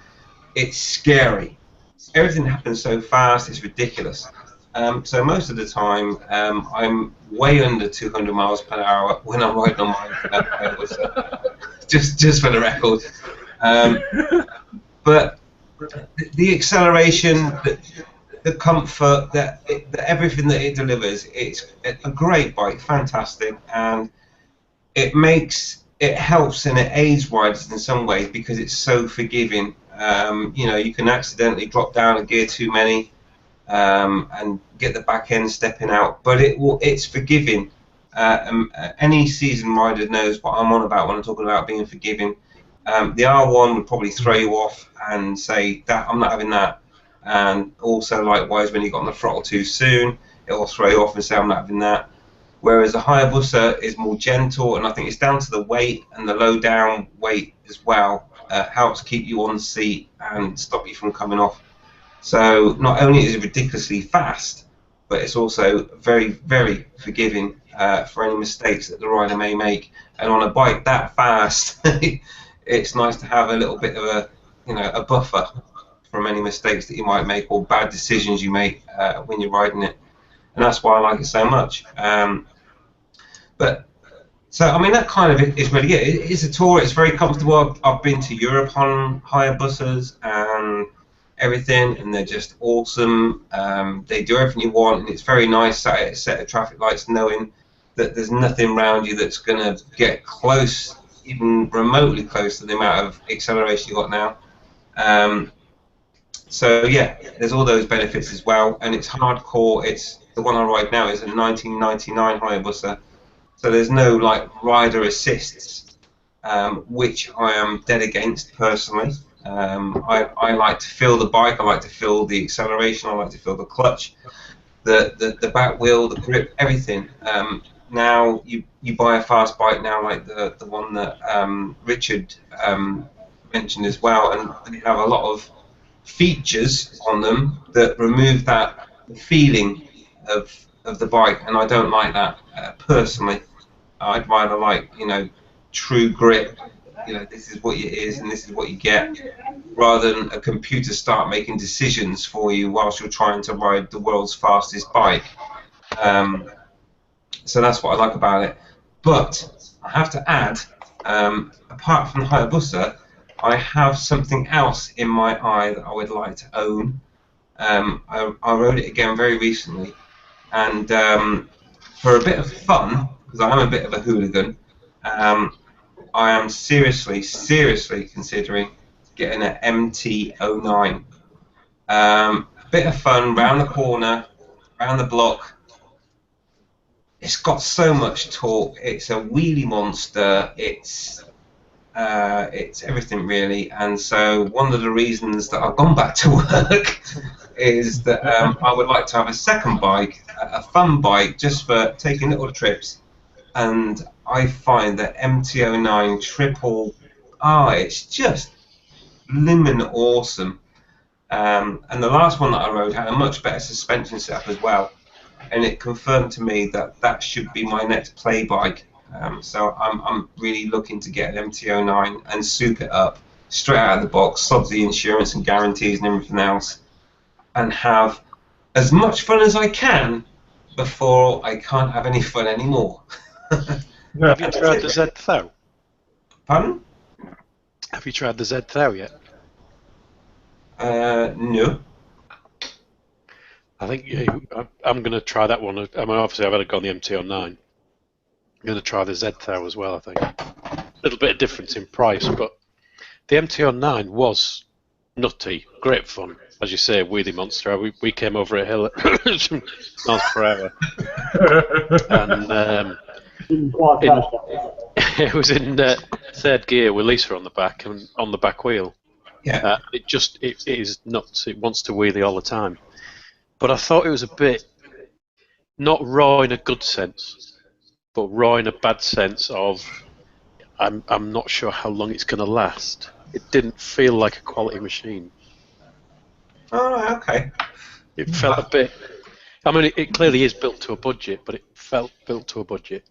it's scary. Everything happens so fast, it's ridiculous. So most of the time, I'm way under 200 miles per hour when I'm riding on my just for the record. But the acceleration, the comfort, everything that it delivers, it's a great bike, fantastic, and it helps and it aids riders in some ways because it's so forgiving. You know, you can accidentally drop down a gear too many and get the back end stepping out, but it's forgiving. Any seasoned rider knows what I'm on about when I'm talking about being forgiving. The R1 would probably throw you off and say that I'm not having that, and also likewise when you got on the throttle too soon, it will throw you off and say I'm not having that. Whereas the Hayabusa is more gentle, and I think it's down to the weight and the low down weight as well. Helps keep you on the seat and stop you from coming off. So not only is it ridiculously fast, but it's also very, very forgiving for any mistakes that the rider may make. And on a bike that fast, it's nice to have a little bit of a buffer from any mistakes that you might make or bad decisions you make when you're riding it. And that's why I like it so much. So I mean, that kind of is really it. It's a tour. It's very comfortable. I've been to Europe on Hayabusas and everything, and they're just awesome. They do everything you want, and it's very nice at a set of traffic lights, knowing that there's nothing around you that's going to get close, even remotely close to the amount of acceleration you got now. So yeah, there's all those benefits as well, and it's hardcore. It's the one I ride now is a 1999 Hayabusa, so there's no like rider assists, which I am dead against personally. I like to feel the bike. I like to feel the acceleration. I like to feel the clutch, the back wheel, the grip, everything. Now you buy a fast bike now, like the one that Richard mentioned as well, and they have a lot of features on them that remove that feeling of the bike, and I don't like that personally. I'd rather like, true grip. This is what it is and this is what you get, rather than a computer start making decisions for you whilst you're trying to ride the world's fastest bike. So that's what I like about it. But I have to add, apart from the Hayabusa, I have something else in my eye that I would like to own. I rode it again very recently, and for a bit of fun, because I am a bit of a hooligan, I am seriously considering getting an MT-09. Bit of fun, round the corner, round the block. It's got so much torque. It's a wheelie monster. It's everything really. And so one of the reasons that I've gone back to work is that I would like to have a second bike, a fun bike, just for taking little trips. And I find that MT-09 triple R, it's just blimmin' awesome. And the last one that I rode had a much better suspension setup as well, and it confirmed to me that that should be my next play bike. So I'm really looking to get an MT-09 and soup it up straight out of the box, sub the insurance and guarantees and everything else, and have as much fun as I can before I can't have any fun anymore. Have you tried the Z-Thou? Pardon? Have you tried the Z-Thou yet? No. I think I'm going to try that one. I mean, obviously I've had got the MT-09. I'm going to try the Z-Thou as well, I think. A little bit of difference in price, but the MT-09 was nutty, great fun. As you say, wheelie monster. We came over a hill at miles per hour. And it was in third gear with Lisa on the back and on the back wheel. Yeah. It is nuts. It wants to wheelie all the time. But I thought it was a bit not raw in a good sense, but raw in a bad sense of I'm not sure how long it's going to last. It didn't feel like a quality machine. Oh, okay. It felt a bit. I mean, it clearly is built to a budget, but it felt built to a budget.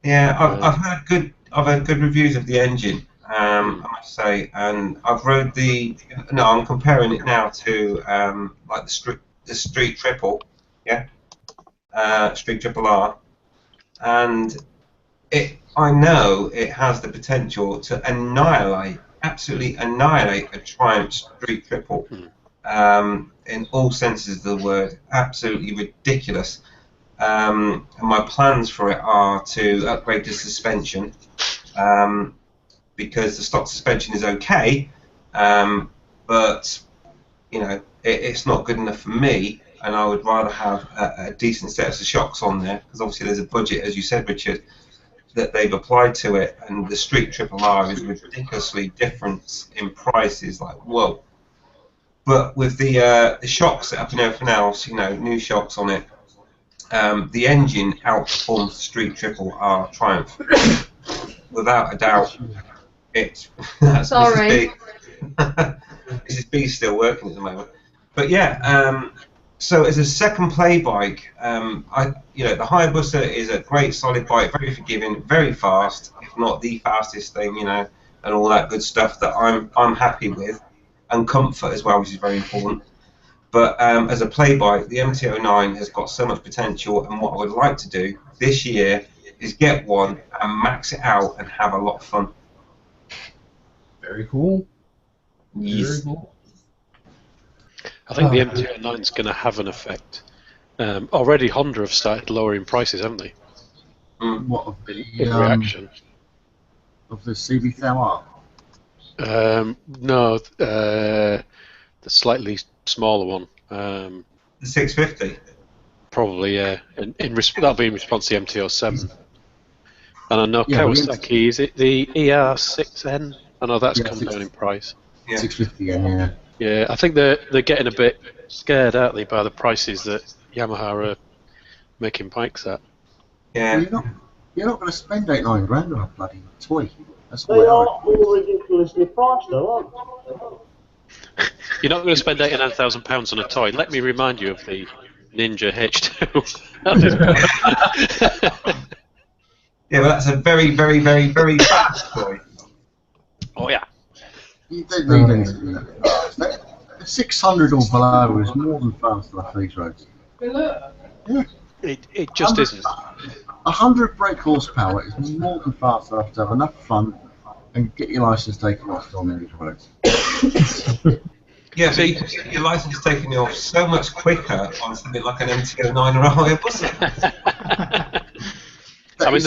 Yeah, I've heard good reviews of the engine. I must say, and I've rode the. No, I'm comparing it now to like the Street Triple, yeah, Street Triple R, and I know it has the potential to absolutely annihilate a Triumph Street Triple. In all senses of the word, absolutely ridiculous. And my plans for it are to upgrade the suspension, because the stock suspension is okay, but you know it's not good enough for me, and I would rather have a decent set of shocks on there, because obviously there's a budget, as you said, Richard, that they've applied to it, and the Street Triple R is ridiculously different in prices, like whoa. But with the shock setup and everything else, you know, new shocks on it, the engine outperforms the Street Triple R Triumph without a doubt. Sorry. Mrs. B's still working at the moment. But yeah, so as a second play bike, the Hayabusa is a great solid bike, very forgiving, very fast, if not the fastest thing, you know, and all that good stuff that I'm happy with, and comfort as well, which is very important. But as a play bike, the MT-09 has got so much potential, and what I would like to do this year is get one and max it out and have a lot of fun. Very cool. Yes. Very cool. I think the MT-09 is going to have an effect. Already Honda have started lowering prices, haven't they? What of the In reaction. of the CB-10R? No, the slightly smaller one. The 650. Probably, yeah. That'll be in response to the MT-07. And I know Kawasaki, is it the ER6N? I know that's come down in price. Yeah. 650, yeah. Yeah, I think they're getting a bit scared, aren't they, by the prices that Yamaha are making bikes at. Yeah. Well, you're not going to spend 8-9 grand on a bloody toy. That's They all are all ridiculously priced, though, aren't You're not going to spend £89,000 on a toy. Let me remind you of the Ninja H2. Yeah, but that's a very, very, very, very fast toy. Oh, yeah. You don't need anything like that. 600 or below is more than fast off these roads. Yeah. It just isn't. 100 brake horsepower is more than fast enough to have enough fun and get your license taken off on these roads. Yeah, but you can get your license taken off so much quicker on something like an MT-09 or a Hayabusa. I mean,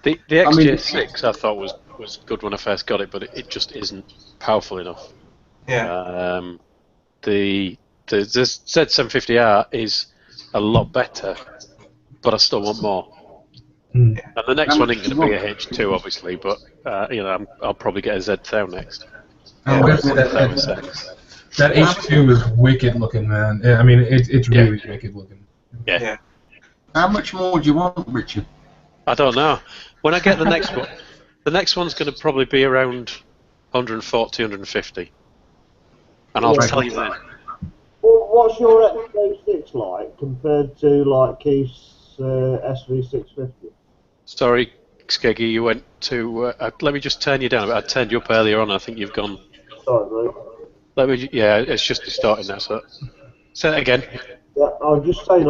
the XJ6 I thought was good when I first got it, but it just isn't powerful enough. Yeah. The Z750R is a lot better, but I still want more. And the next one ain't going to be a H2, obviously, but I'll probably get a Z1000 next. I'm gonna say that H2 is wicked looking, man. I mean, it's really wicked looking. Yeah. How much more do you want, Richard? I don't know. When I get the next one, the next one's going to probably be around 140, 150. And I'll tell you then. Well, what's your XJ6 like compared to like Keith's SV650? Sorry, Skeggy, you went to. Let me just turn you down a bit. I turned you up earlier on. I think you've gone. Sorry, mate. Yeah, it's just starting now. So say that again. Yeah, I was just saying,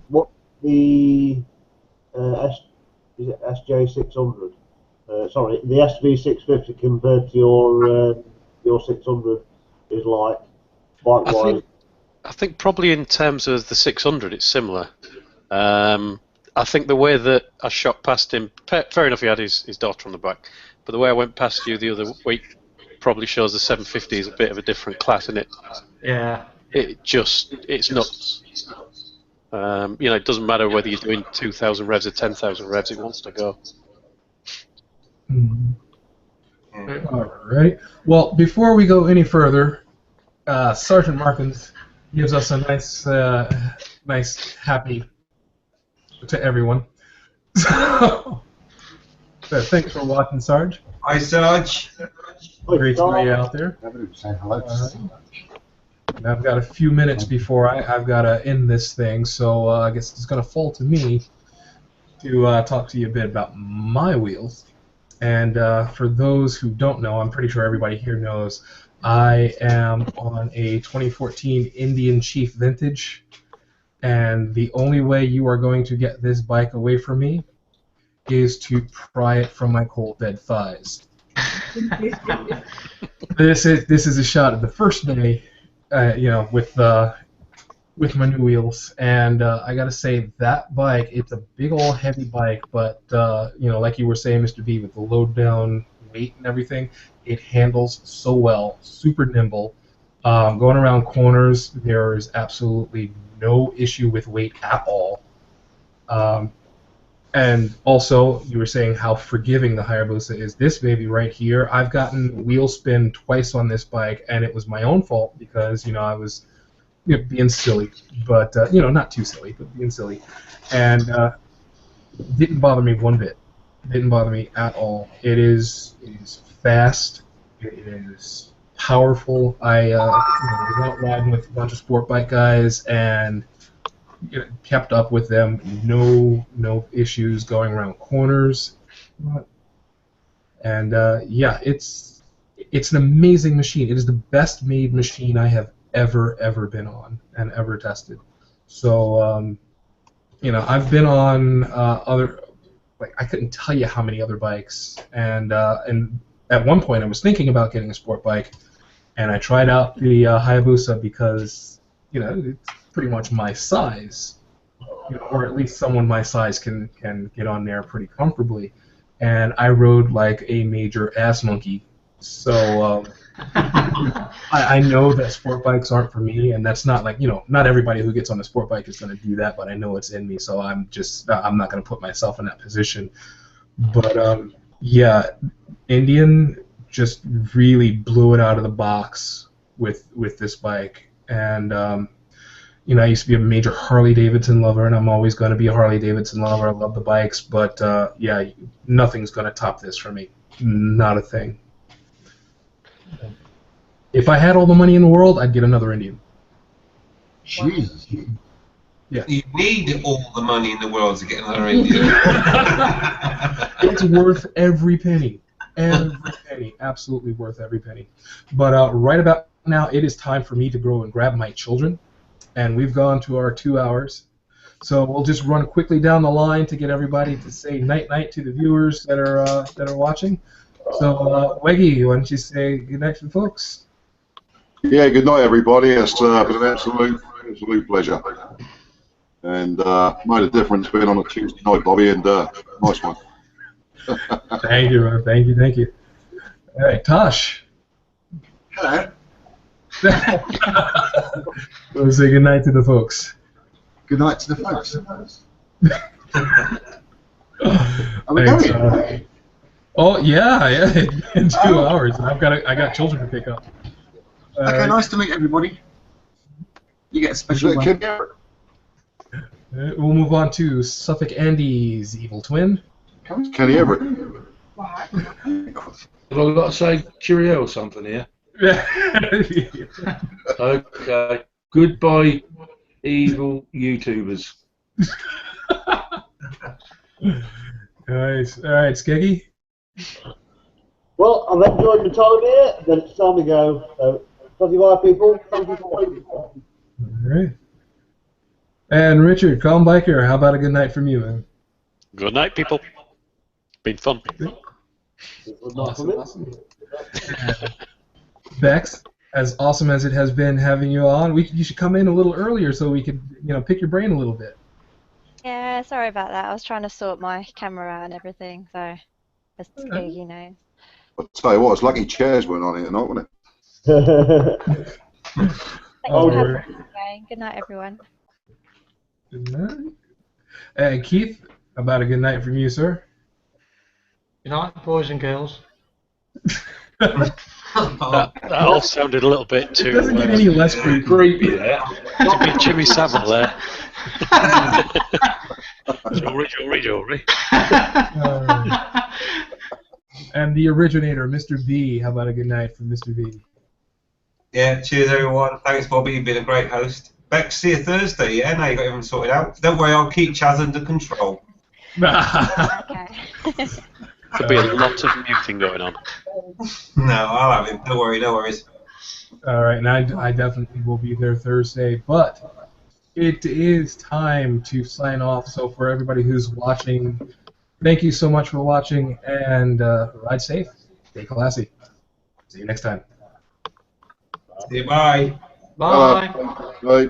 what the is it SJ600? Sorry, the SV650 compared to your 600 is like bike-wise. I think probably in terms of the 600, it's similar. I think the way that I shot past him, fair enough, he had his daughter on the back, but the way I went past you the other week probably shows the 750 is a bit of a different class, isn't it? Yeah. It's nuts. It doesn't matter whether you're doing 2,000 revs or 10,000 revs, it wants to go. Alright. Well, before we go any further, Sergeant Markins gives us a nice happy to everyone. So thanks for watching, Sarge. Hi, Sarge. Great to have you out there. Say hello to Sarge. And I've got a few minutes before I've got to end this thing, so I guess it's going to fall to me to talk to you a bit about my wheels. And for those who don't know, I'm pretty sure everybody here knows, I am on a 2014 Indian Chief Vintage, and the only way you are going to get this bike away from me is to pry it from my cold dead thighs. This is a shot of the first day. With my new wheels, and I gotta say that bike, it's a big old heavy bike, but like you were saying, Mr. B, with the load down weight and everything, it handles so well, super nimble. Going around corners, there is absolutely no issue with weight at all. And also, you were saying how forgiving the Hayabusa is. This baby right here, I've gotten wheel spin twice on this bike, and it was my own fault because, I was being silly. But, not too silly, but being silly. And didn't bother me one bit. Didn't bother me at all. It is fast. It is powerful. I was out riding with a bunch of sport bike guys, and kept up with them, no issues going around corners, and it's an amazing machine. It is the best made machine I have ever been on and ever tested. So I've been on other, I couldn't tell you how many other bikes, and at one point I was thinking about getting a sport bike, and I tried out the Hayabusa because it's pretty much my size, or at least someone my size can get on there pretty comfortably, and I rode like a major ass monkey. So I know that sport bikes aren't for me, and that's not like not everybody who gets on a sport bike is going to do that, but I know it's in me, so I'm not going to put myself in that position. But Indian just really blew it out of the box with this bike, and I used to be a major Harley-Davidson lover, and I'm always going to be a Harley-Davidson lover. I love the bikes, but nothing's going to top this for me. Not a thing. If I had all the money in the world, I'd get another Indian. Jesus. Yeah. You need all the money in the world to get another Indian. It's worth every penny. Every penny. Absolutely worth every penny. But right about now, it is time for me to go and grab my children. And we've gone to our 2 hours. So we'll just run quickly down the line to get everybody to say night-night to the viewers that are watching. So, Weggy, why don't you say goodnight to the folks? Yeah, good night, everybody. It's been an absolute pleasure. And made a difference being on a Tuesday night, Bobby, and nice one. Thank you, Ron. Thank you. All right, Tosh. Hello. We'll say goodnight to the folks. Good night to the folks. Are we Thanks, going? Oh yeah, in 2 hours. I got children to pick up. Okay, nice to meet everybody. You get a special one. We'll move on to Suffolk Andy's evil twin. Kenny Everett. Have I got to say cheerio or something here? Okay. Goodbye, evil YouTubers. Nice. All right, Skeggy. Well, I've enjoyed my time here, then it's time to go. So, goodbye, people. Thank you for waiting. All right. And Richard, calm biker, how about a good night from you, man? Good night, people. Been fun. Awesome. Bex, as awesome as it has been having you on, you should come in a little earlier so we could, pick your brain a little bit. Yeah, sorry about that. I was trying to sort my camera out and everything, so as Skeggy knows. I'll tell you what, it's lucky chairs weren't on here tonight, wasn't it? Thanks for having me again. Good night, everyone. Good night. And Keith, about a good night from you, sir. Good night, boys and girls. That all sounded a little bit too. It doesn't get any less creepy there. To be Jimmy Savile there. Jory. And the originator, Mr. V. How about a good night from Mr. V? Yeah, cheers everyone. Thanks, Bobby. You've been a great host. Bex, see you Thursday, yeah? Now you got everything sorted out. Don't worry, I'll keep Chaz under control. Okay. Could be a lot of muting going on. No, I'll have him. Don't worry, no worries. All right, and I definitely will be there Thursday, but it is time to sign off. So for everybody who's watching, thank you so much for watching, and ride safe, stay classy. See you next time. See you, bye. Bye. Bye.